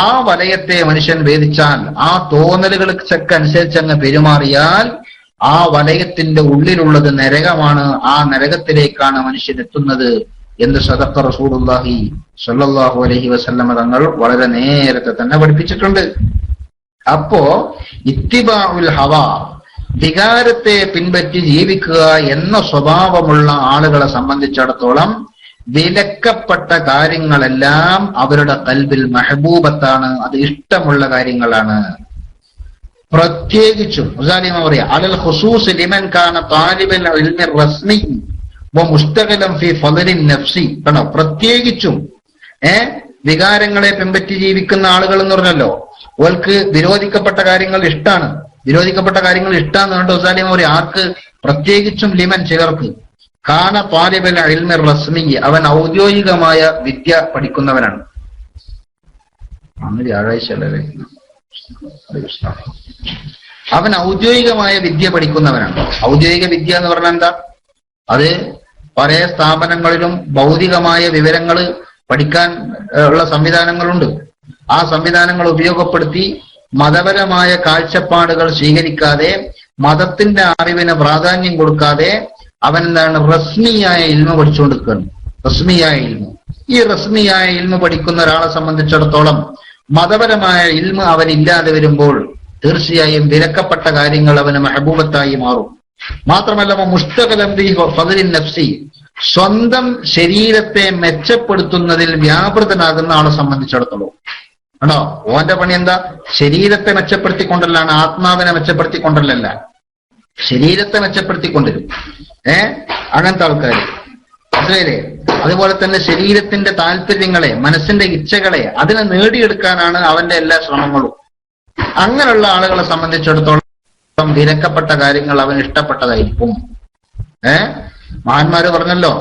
ആ വലയത്തെ മനുഷ്യൻ ഭേദിച്ചാൽ, ആ തോന്നലുകൾക്ക് അനുസരിച്ച് അങ്ങ് പെരുമാറിയാൽ ആ വലയത്തിന്റെ ഉള്ളിലുള്ളത് നരകമാണ്. ആ നരകത്തിലേക്കാണ് മനുഷ്യൻ എത്തുന്നത് എന്ന് സദഖ റസൂലുള്ളാഹി സ്വല്ലല്ലാഹു അലൈഹി വസല്ലമ തങ്ങൾ വളരെ നേരത്തെ തന്നെ പഠിപ്പിച്ചിട്ടുണ്ട്. അപ്പോ ഇത്തിബാഉൽ ഹവ, വികാരത്തെ പിൻപറ്റി ജീവിക്കുക എന്ന സ്വഭാവമുള്ള ആളുകളെ സംബന്ധിച്ചിടത്തോളം വിലക്കപ്പെട്ട കാര്യങ്ങളെല്ലാം അവരുടെ ഖൽബിൽ മഹബൂബത്താണ്, അത് ഇഷ്ടമുള്ള കാര്യങ്ങളാണ്. പ്രത്യേകിച്ചും പറയാ അലൽ ഖുസൂസ് ലിമൻ കാന താലിബൽ ഇൽമി റസ്മി മുസ്തഖലം ഫി ഫളലിൻ നഫ്സി. കണ്ടോ, പ്രത്യേകിച്ചും വികാരങ്ങളെ പിൻപറ്റി ജീവിക്കുന്ന ആളുകൾ എന്ന് പറഞ്ഞല്ലോ, ഓൾക്ക് വിരോധിക്കപ്പെട്ട കാര്യങ്ങൾ ഇഷ്ടാണ്. വിരോധിക്കപ്പെട്ട കാര്യങ്ങൾ ഇഷ്ടാന്ന് കണ്ടോ സാലിം അവർ ആർക്ക്? പ്രത്യേകിച്ചും ലിമൻ, ചിലർക്ക്. കാന താലിബൽ ഇൽമി റസ്മി, അവൻ ഔദ്യോഗികമായ വിദ്യ പഠിക്കുന്നവനാണ്. അന്ന് വ്യാഴാഴ്ച അല്ലേ? അവൻ ഔദ്യോഗികമായ വിദ്യ പഠിക്കുന്നവനാണ്. ഔദ്യോഗിക വിദ്യ എന്ന് പറഞ്ഞാൽ എന്താ? അത് പല സ്ഥാപനങ്ങളിലും ഭൗതികമായ വിവരങ്ങൾ പഠിക്കാൻ ഉള്ള സംവിധാനങ്ങളുണ്ട്. ആ സംവിധാനങ്ങൾ ഉപയോഗപ്പെടുത്തി മതപരമായ കാഴ്ചപ്പാടുകൾ സ്വീകരിക്കാതെ, മതത്തിന്റെ അറിവിന് പ്രാധാന്യം കൊടുക്കാതെ അവൻ എന്താണ്? റസ്മിയായ ഇൽമ പഠിച്ചുകൊണ്ടിരിക്കുകയാണ്. റസ്മിയായ ഇൽമ. ഈ റസ്മിയായ ഇൽമ പഠിക്കുന്ന ഒരാളെ സംബന്ധിച്ചിടത്തോളം മതപരമായ ഇൽമ അവനില്ലാതെ വരുമ്പോൾ തീർച്ചയായും വിലക്കപ്പെട്ട കാര്യങ്ങൾ അവന് മെഹബൂബത്തായി മാറും. മാത്രമല്ല മുസ്തഖലൻ ഫി ഫളലിൻ നഫ്സി, സ്വന്തം ശരീരത്തെ മെച്ചപ്പെടുത്തുന്നതിൽ വ്യാപൃതനാകുന്ന ആളെ സംബന്ധിച്ചിടത്തോളം ആണോ, ഓന്റെ പണി എന്താ? ശരീരത്തെ മെച്ചപ്പെടുത്തിക്കൊണ്ടല്ലാണ്, ആത്മാവിനെ മെച്ചപ്പെടുത്തിക്കൊണ്ടല്ല, ശരീരത്തെ മെച്ചപ്പെടുത്തിക്കൊണ്ടിരും. അങ്ങനത്തെ ആൾക്കാർ മനസ്സിലായില്ലേ? അതുപോലെ തന്നെ ശരീരത്തിന്റെ താല്പര്യങ്ങളെ, മനസ്സിന്റെ ഇച്ഛകളെ അതിനെ നേടിയെടുക്കാനാണ് അവന്റെ എല്ലാ ശ്രമങ്ങളും. അങ്ങനെയുള്ള ആളുകളെ സംബന്ധിച്ചിടത്തോളം വിലക്കപ്പെട്ട കാര്യങ്ങൾ അവൻ ഇഷ്ടപ്പെട്ടതായിരിക്കും. മഹാന്മാര് പറഞ്ഞല്ലോ,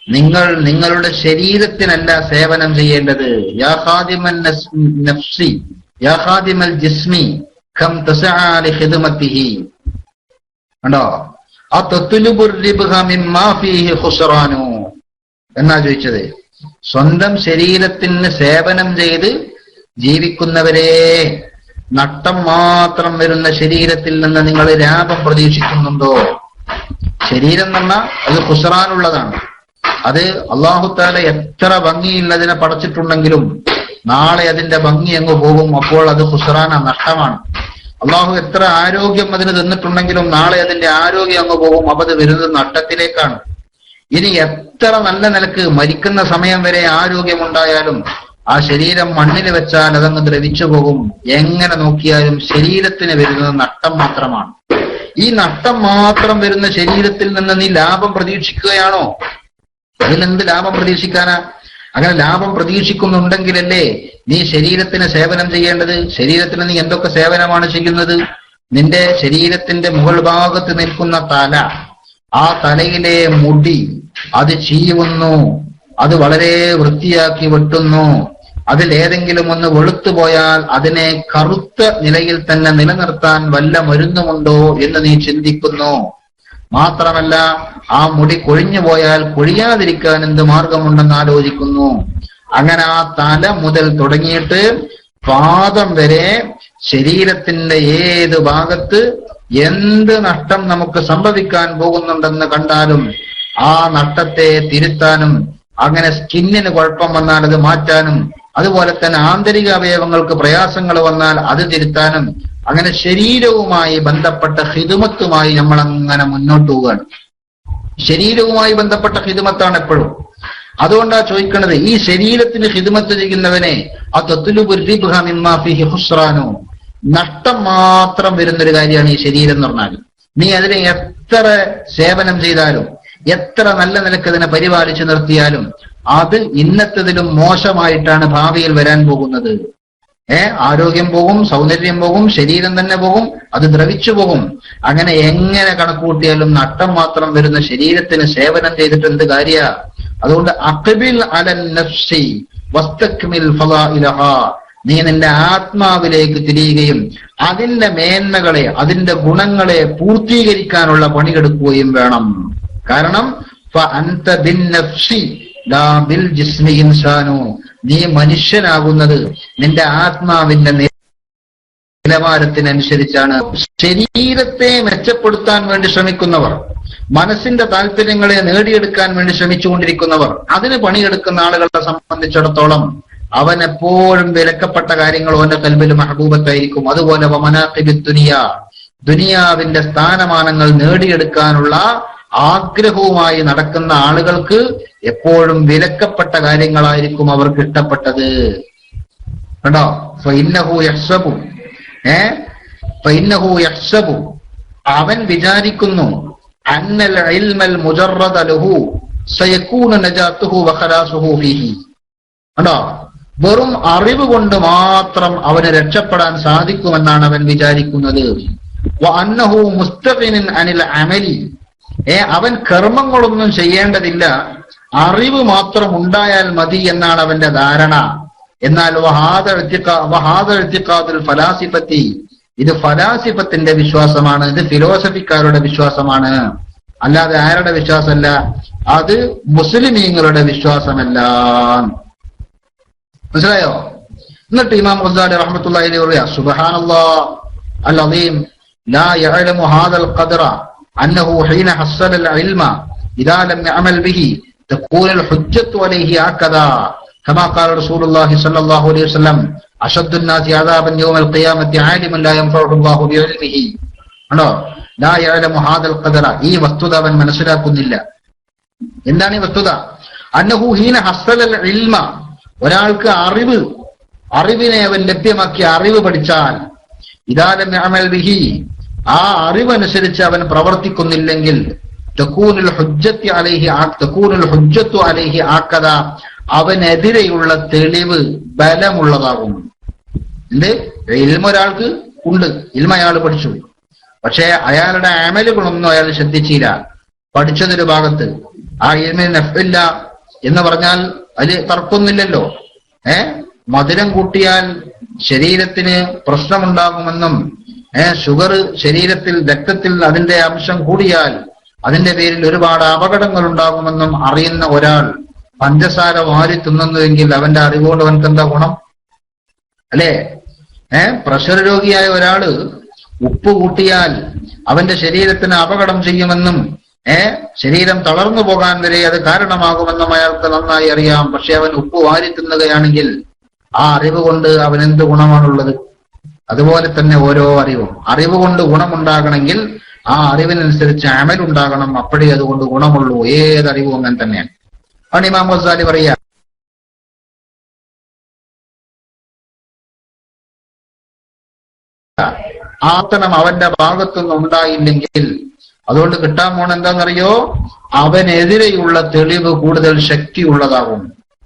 നിങ്ങൾ നിങ്ങളുടെ ശരീരത്തിനല്ല സേവനം ചെയ്യേണ്ടത്. യാ ഖാദിമൻ നഫ്സി യാ ഖാദിമൽ ജിസ്മി കം തസഅ ലി ഖിദ്മതിഹി. കണ്ടോ, അതത്ലുബുർ റിബ്ഹ മിമ്മാ ഫീഹി ഖുസ്റാനു എന്നാ ചോദിച്ചത്. സ്വന്തം ശരീരത്തിന് സേവനം ചെയ്ത് ജീവിക്കുന്നവരെ, നഷ്ടം മാത്രം വരുന്ന ശരീരത്തിൽ നിന്ന് നിങ്ങൾ ലാഭം പ്രതീക്ഷിക്കുന്നുണ്ടോ? ശരീരം എന്ന് പറഞ്ഞാൽ അത് ഖുസ്റാനുള്ളതാണ്. അത് അല്ലാഹു തആല എത്ര ഭംഗിയുള്ളതിനെ പടച്ചിട്ടുണ്ടെങ്കിലും നാളെ അതിന്റെ ഭംഗി അങ്ങ് പോകും. അപ്പോൾ അത് ഖുസ്റാന, നഷ്ടമാണ്. അള്ളാഹു എത്ര ആരോഗ്യം അതിന് തന്നിട്ടുണ്ടെങ്കിലും നാളെ അതിന്റെ ആരോഗ്യം അങ്ങ് പോകും. അപ്പൊ അത് വരുന്നത് നഷ്ടത്തിലേക്കാണ്. ഇനി എത്ര നല്ല നിലക്ക് മരിക്കുന്ന സമയം വരെ ആരോഗ്യമുണ്ടായാലും ആ ശരീരം മണ്ണിൽ വെച്ചാൽ അതങ്ങ് ദ്രവിച്ചു പോകും. എങ്ങനെ നോക്കിയാലും ശരീരത്തിന് വരുന്നത് നഷ്ടം മാത്രമാണ്. ഈ നഷ്ടം മാത്രം വരുന്ന ശരീരത്തിൽ നിന്ന് നീ ലാഭം പ്രതീക്ഷിക്കുകയാണോ? അതിലെന്ത് ലാഭം പ്രതീക്ഷിക്കാനാ? അങ്ങനെ ലാഭം പ്രതീക്ഷിക്കുന്നുണ്ടെങ്കിലല്ലേ നീ ശരീരത്തിന് സേവനം ചെയ്യേണ്ടത്. ശരീരത്തിന് നീ എന്തൊക്കെ സേവനമാണ് ചെയ്യുന്നത്? നിന്റെ ശരീരത്തിന്റെ മുകൾ ഭാഗത്ത് നിൽക്കുന്ന തല, ആ തലയിലെ മുടി അത് ചീവുന്നു, അത് വളരെ വൃത്തിയാക്കി വെട്ടുന്നു. അതിൽ ഏതെങ്കിലും ഒന്ന് വെളുത്തുപോയാൽ അതിനെ കറുത്ത നിലയിൽ തന്നെ നിലനിർത്താൻ വല്ല മരുന്നുമുണ്ടോ എന്ന് നീ ചിന്തിക്കുന്നു. മാത്രമല്ല ആ മുടി കൊഴിഞ്ഞു പോയാൽ കൊഴിയാതിരിക്കാൻ എന്ത് മാർഗമുണ്ടെന്ന് ആലോചിക്കുന്നു. അങ്ങനെ ആ തല മുതൽ തുടങ്ങിയിട്ട് പാദം വരെ ശരീരത്തിന്റെ ഏത് ഭാഗത്ത് എന്ത് നഷ്ടം നമുക്ക് സംഭവിക്കാൻ പോകുന്നുണ്ടെന്ന് കണ്ടാലും ആ നഷ്ടത്തെ തിരുത്താനും, അങ്ങനെ സ്കിന്നിന് കുഴപ്പം വന്നാൽ അത് മാറ്റാനും, അതുപോലെ തന്നെ ആന്തരിക അവയവങ്ങൾക്ക് പ്രയാസങ്ങൾ വന്നാൽ അത് തിരുത്താനും, അങ്ങനെ ശരീരവുമായി ബന്ധപ്പെട്ട ഖിദ്മത്തുമായി നമ്മൾ അങ്ങനെ മുന്നോട്ട് പോവുകയാണ്. ശരീരവുമായി ബന്ധപ്പെട്ട ഖിദ്മത്താണ് എപ്പോഴും. അതുകൊണ്ടാ ചോദിക്കുന്നത്, ഈ ശരീരത്തിന് ഖിദ്മത്ത് ചെയ്യുന്നവനെ നഷ്ടം മാത്രം വരുന്നൊരു കാര്യമാണ് ഈ ശരീരം എന്ന് പറഞ്ഞാൽ. നീ അതിനെ എത്ര സേവനം ചെയ്താലും, എത്ര നല്ല നിലക്ക് അതിനെ പരിപാലിച്ചു നിർത്തിയാലും അത് ഇന്നത്തതിലും മോശമായിട്ടാണ് ഭാവിയിൽ വരാൻ പോകുന്നത്. ആരോഗ്യം പോകും, സൗന്ദര്യം പോകും, ശരീരം തന്നെ പോകും, അത് ദ്രവിച്ചു പോകും. അങ്ങനെ എങ്ങനെ കണക്കുകൂട്ടിയാലും നഷ്ടം മാത്രം വരുന്ന ശരീരത്തിന് സേവനം ചെയ്തിട്ട് എന്ത് കാര്യ? അതുകൊണ്ട് അഖ്ബിൽ അലൻ നഫ്സി വസ്തക്മിൽ ഫളാഇലഹാ, നീ നിന്റെ ആത്മാവിലേക്ക് തിരിയുകയും അതിന്റെ മേന്മകളെ, അതിന്റെ ഗുണങ്ങളെ പൂർത്തീകരിക്കാനുള്ള പണിയെടുക്കുകയും വേണം. കാരണം ഫഅൻത ബിന്നഫ്സി ലാ ബിൽ ജിസ്മി ഇൻസാനു, നീ മനുഷ്യനാകുന്നത് നിന്റെ ആത്മാവിന്റെ നിലവാരത്തിനനുസരിച്ചാണ്. ശരീരത്തെ മെച്ചപ്പെടുത്താൻ വേണ്ടി ശ്രമിക്കുന്നവർ, മനസ്സിന്റെ താല്പര്യങ്ങളെ നേടിയെടുക്കാൻ വേണ്ടി ശ്രമിച്ചുകൊണ്ടിരിക്കുന്നവർ, അതിന് പണിയെടുക്കുന്ന ആളുകളെ സംബന്ധിച്ചിടത്തോളം അവൻ എപ്പോഴും വിലക്കപ്പെട്ട കാര്യങ്ങൾ അവന്റെ കൽബിൽ മഹബൂബത്തായിരിക്കും. അതുപോലെ ദുനിയാവിന്റെ സ്ഥാനമാനങ്ങൾ നേടിയെടുക്കാനുള്ള ആഗ്രഹവുമായി നടക്കുന്ന ആളുകൾക്ക് എപ്പോഴും വിലക്കപ്പെട്ട കാര്യങ്ങളായിരിക്കും അവർക്ക് ഇഷ്ടപ്പെട്ടത്. കണ്ടോ, ഫഇന്നഹു യഹ്സബു, അവൻ വിചാരിക്കുന്നു, അന്നൽ ഇൽമൽ മുജറദ ലഹു സയകൂന നജാതുഹു വഖലാസുഹു ഫീഹി. കണ്ടോ, വെറും അറിവ് കൊണ്ട് മാത്രം അവന് രക്ഷപ്പെടാൻ സാധിക്കുമെന്നാണ് അവൻ വിചാരിക്കുന്നത്. വഅന്നഹു മുസ്തഖിനൻ അനിൽ അമലി, അവൻ കർമ്മങ്ങളൊന്നും ചെയ്യേണ്ടതില്ല, അറിവ് മാത്രം ഉണ്ടായാൽ മതി എന്നാണ് അവന്റെ ധാരണ. എന്നാൽ ഫലാസിഫത്തി, ഇത് ഫലാസിഫത്തിന്റെ വിശ്വാസമാണ്, ഇത് ഫിലോസഫിക്കാരുടെ വിശ്വാസമാണ്, അല്ലാതെ ആരുടെ വിശ്വാസമല്ല, അത് മുസ്ലിമീങ്ങളുടെ വിശ്വാസമല്ല. മനസ്സിലായോ? എന്നിട്ട് ഇമാം ഗസാലി റഹ്മത്തുള്ളാഹി അലൈഹി പറയാ, സുബ്ഹാനല്ലാഹ് അൽ അദീം ലാ യഅലമു ഹാദൽ ഖദ്റ അന്നഹു ഹീന ഹസ്സല അൽ ഇൽമ ഇദാ ലം യഅമൽ ബിഹി തകൂന അൽ ഹുജ്ജത്തു അലൈഹി ഹകദാ കമാ ഖാല റസൂലുള്ളാഹി സ്വല്ലല്ലാഹു അലൈഹി വസല്ലം അശദ്ദു നാസി അദാബൻ യൗമൽ ഖിയാമത്തി ആലിമൻ ലാ യൻഫഉഹു അല്ലാഹു ബിഇൽമിഹി. ആണോ, ലാ യഅലമു ഹാദൽ ഖദ്റ, ഈ വസ്തുത അവൻ മനസ്സിലാക്കുന്നില്ല. എന്താണ് ഈ വസ്തുത? അന്നഹു ഹീന ഹസ്സല അൽ ഇൽമ, ഒരാൾക്ക് അറിവിനെ അവൻ ലഭ്യമാക്കി അറിവ് പഠിച്ചാൽ, ഇദാ ലം യഅമൽ ബിഹി, ആ അറിവനുസരിച്ച് അവൻ പ്രവർത്തിക്കുന്നില്ലെങ്കിൽ, തകൂനുൽ ഹുജ്ജത്തു അലൈഹി ആക്കദ, അവനെതിരെയുള്ള തെളിവ് ബലമുള്ളതാകും. എന്ത്? ഇൽമ ഒരാൾക്ക് ഉണ്ട്, ഇൽമ അയാൾ പഠിച്ചു, പക്ഷെ അയാളുടെ അമലുകളൊന്നും അയാൾ ശ്രദ്ധിച്ചില്ല. പഠിച്ചതൊരു ഭാഗത്ത്, ആ ഇൽമിന് നഫ്ഇല്ല എന്ന് പറഞ്ഞാൽ അതിൽ തർക്കമൊന്നുമില്ലല്ലോ. മധുരം കൂട്ടിയാൽ ശരീരത്തിന് പ്രശ്നമുണ്ടാകുമെന്നും, ഷുഗർ ശരീരത്തിൽ രക്തത്തിൽ അതിന്റെ അംശം കൂടിയാൽ അതിന്റെ പേരിൽ ഒരുപാട് അപകടങ്ങൾ ഉണ്ടാകുമെന്നും അറിയുന്ന ഒരാൾ പഞ്ചസാര വാരി തിന്നുന്നുവെങ്കിൽ അവന്റെ അറിവുകൊണ്ട് അവനക്ക് എന്താ ഗുണം? അല്ലേ? പ്രഷർ രോഗിയായ ഒരാള് ഉപ്പ് കൂട്ടിയാൽ അവന്റെ ശരീരത്തിന് അപകടം ചെയ്യുമെന്നും ശരീരം തളർന്നു പോകാൻ വരെ അത് കാരണമാകുമെന്നും അയാൾക്ക് നന്നായി അറിയാം. പക്ഷെ അവൻ ഉപ്പ് വാരി തിന്നുകയാണെങ്കിൽ ആ അറിവ് കൊണ്ട് അവൻ എന്ത് ഗുണമാണുള്ളത്? അതുപോലെ തന്നെ ഓരോ അറിവ് കൊണ്ട് ഗുണമുണ്ടാകണമെങ്കിൽ ആ അറിവിനനുസരിച്ച് അമലുണ്ടാകണം, അപ്പോഴേ അതുകൊണ്ട് ഗുണമുള്ളൂ. ഏതറിവും അങ്ങനെ തന്നെയാണ്. ആണ് ഇമാം ഗസാലി പറയാ, ആത്തനം അവന്റെ ഭാഗത്തുനിന്ന് ഉണ്ടായില്ലെങ്കിൽ അതുകൊണ്ട് കിട്ടാൻ പോണ എന്താണെന്നറിയോ? അവനെതിരെയുള്ള തെളിവ് കൂടുതൽ ശക്തിയുള്ളതാകും.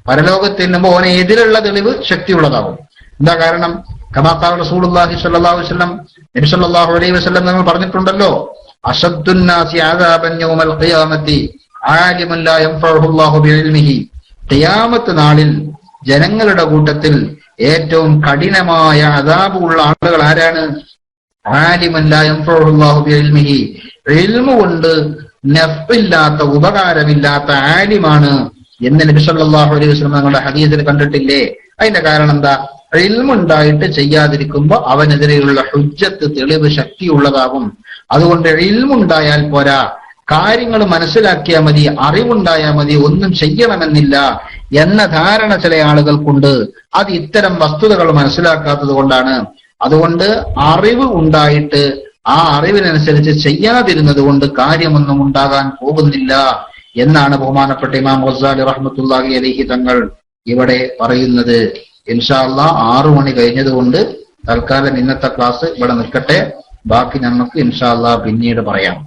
പരലോകത്ത് ചെല്ലുമ്പോൾ അവനെതിരെയുള്ള തെളിവ് ശക്തിയുള്ളതാകും. എന്താ കാരണം? കമാ ഖാല റസൂലുള്ളാഹി സ്വല്ലല്ലാഹു അലൈഹി വസല്ലം, നബി സല്ലല്ലാഹു അലൈഹി വസല്ലം നമ്മൾ പറഞ്ഞിട്ടുണ്ടല്ലോ, അശദ്ദുന്നാസി അദാബൻ യൗമൽ ഖിയാമത്തി ആലിമുൻ ലാ യൻഫഉഹു അല്ലാഹു ബിഇൽമിഹി. ഖിയാമത്ത് നാളിൽ ജനങ്ങളുടെ കൂട്ടത്തിൽ ഏറ്റവും കഠിനമായ അദാബ് ഉള്ള ആളുകൾ ആരാണ്? ആലിമുൻ ലാ യൻഫഉഹു അല്ലാഹു ബിഇൽമിഹി, ഇൽമു കൊണ്ട് നഫ്ഇല്ലാത്ത, ഉപകാരമില്ലാത്ത ആലിമാണ് എന്ന് നബി സല്ലല്ലാഹു അലൈഹി വസല്ലം ഞങ്ങളുടെ ഹദീസിൽ കണ്ടിട്ടില്ലേ? അതിന്റെ കാരണം എന്താ? ഇൽമുണ്ടായിട്ട് ചെയ്യാതിരിക്കുമ്പോ അവനെതിരെയുള്ള ഹുജ്ജത്ത്, തെളിവ് ശക്തിയുള്ളതാകും. അതുകൊണ്ട് ഇൽമുണ്ടായാൽ പോരാ, കാര്യങ്ങൾ മനസ്സിലാക്കിയാൽ മതി, അറിവുണ്ടായാൽ മതി, ഒന്നും ചെയ്യണമെന്നില്ല എന്ന ധാരണ ചില ആളുകൾക്കുണ്ട്. അത് ഇത്തരം വസ്തുതകൾ മനസ്സിലാക്കാത്തത് കൊണ്ടാണ്. അതുകൊണ്ട് അറിവ് ഉണ്ടായിട്ട് ആ അറിവിനനുസരിച്ച് ചെയ്യാതിരുന്നത് കൊണ്ട് കാര്യമൊന്നും ഉണ്ടാകാൻ പോകുന്നില്ല എന്നാണ് ബഹുമാനപ്പെട്ട ഇമാം ഗസാലി റഹ്മത്തുള്ളാഹി അലൈഹി തങ്ങൾ ഇവിടെ പറയുന്നത്. ഇൻഷാ അല്ലാഹ് 6 മണി കഴിഞ്ഞതുകൊണ്ട് തൽക്കാലം ഇന്നത്തെ ക്ലാസ് ഇവിടെ നിൽക്കട്ടെ. ബാക്കി നമുക്ക് ഇൻഷാ അല്ലാഹ് പിന്നീട് പറയാം.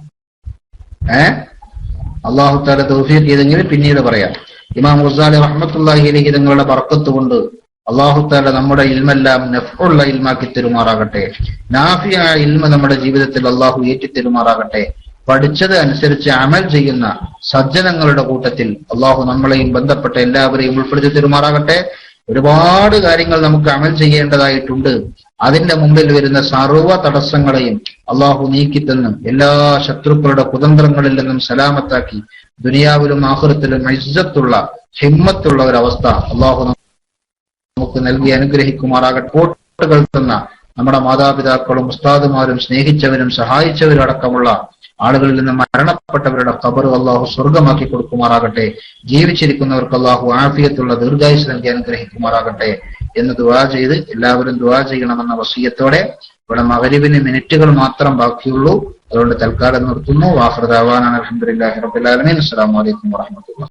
അല്ലാഹു തആല തൗഫീഖ് ചെയ്തെങ്കിൽ പിന്നീട് പറയാം. ഇമാം ഗസാലി റഹ്മത്തുള്ളാഹി അലൈഹി തങ്ങളുടെ ബർക്കത്ത് കൊണ്ട് അല്ലാഹു തആല നമ്മുടെ ഇൽമെല്ലാം നഫ്ഉള്ള ഇൽമാക്കി തരുമാറാകട്ടെ. നാഫിയായ ഇൽമ നമ്മുടെ ജീവിതത്തിൽ അല്ലാഹു ഏറ്റിത്തരുമാറാകട്ടെ. പഠിച്ചത് അനുസരിച്ച് അമൽ ചെയ്യുന്ന സജ്ജനങ്ങളുടെ കൂട്ടത്തിൽ അല്ലാഹു നമ്മളെയും ബന്ധപ്പെട്ട എല്ലാവരെയും ഉൾപ്പെടുത്തി തരുമാറാകട്ടെ. ഒരുപാട് കാര്യങ്ങൾ നമുക്ക് അമൽ ചെയ്യേണ്ടതായിട്ടുണ്ട്. അതിന്റെ മുമ്പിൽ വരുന്ന സർവ്വ തടസ്സങ്ങളെയും അല്ലാഹു നീക്കിത്തന്ന് എല്ലാ ശത്രുക്കളുടെ കുതന്ത്രങ്ങളിൽ നിന്നും സലാമത്താക്കി ദുനിയാവിലും ആഖിറത്തിലും ഇസ്സത്തുള്ള ഹിമ്മത്തുള്ള ഒരവസ്ഥ അല്ലാഹു നമുക്ക് നൽകി അനുഗ്രഹിക്കുമാറാകട്ടെ. കോട്ടുകൾ തന്ന നമ്മുടെ മാതാപിതാക്കളും ഉസ്താദുമാരും സ്നേഹിച്ചവരും സഹായിച്ചവരും അടക്കമുള്ള ആളുകളിൽ നിന്ന് മരണപ്പെട്ടവരുടെ ഖബർ അല്ലാഹു സ്വർഗമാക്കി കൊടുക്കുമാറാകട്ടെ. ജീവിച്ചിരിക്കുന്നവർക്ക് അല്ലാഹു ആഫിയത്തുള്ള ദീർഘായുസ്സ് നൽകി അനുഗ്രഹിക്കുമാറാകട്ടെ എന്ന് ദുആ ചെയ്ത് എല്ലാവരും ദുആ ചെയ്യണമെന്ന വസിയത്തോടെ ഇവിടെ മഗ്‌രിബിന് മിനിറ്റുകൾ മാത്രം ബാക്കിയുള്ളൂ. അതുകൊണ്ട് തൽക്കാലം നിർത്തുന്നു. വാഖിറു ദഅവാനാ അൽഹംദുലില്ലാഹി റബ്ബിൽ ആലമീൻ. അസ്സലാമു അലൈക്കും വറഹ്മത്തുള്ളാഹി.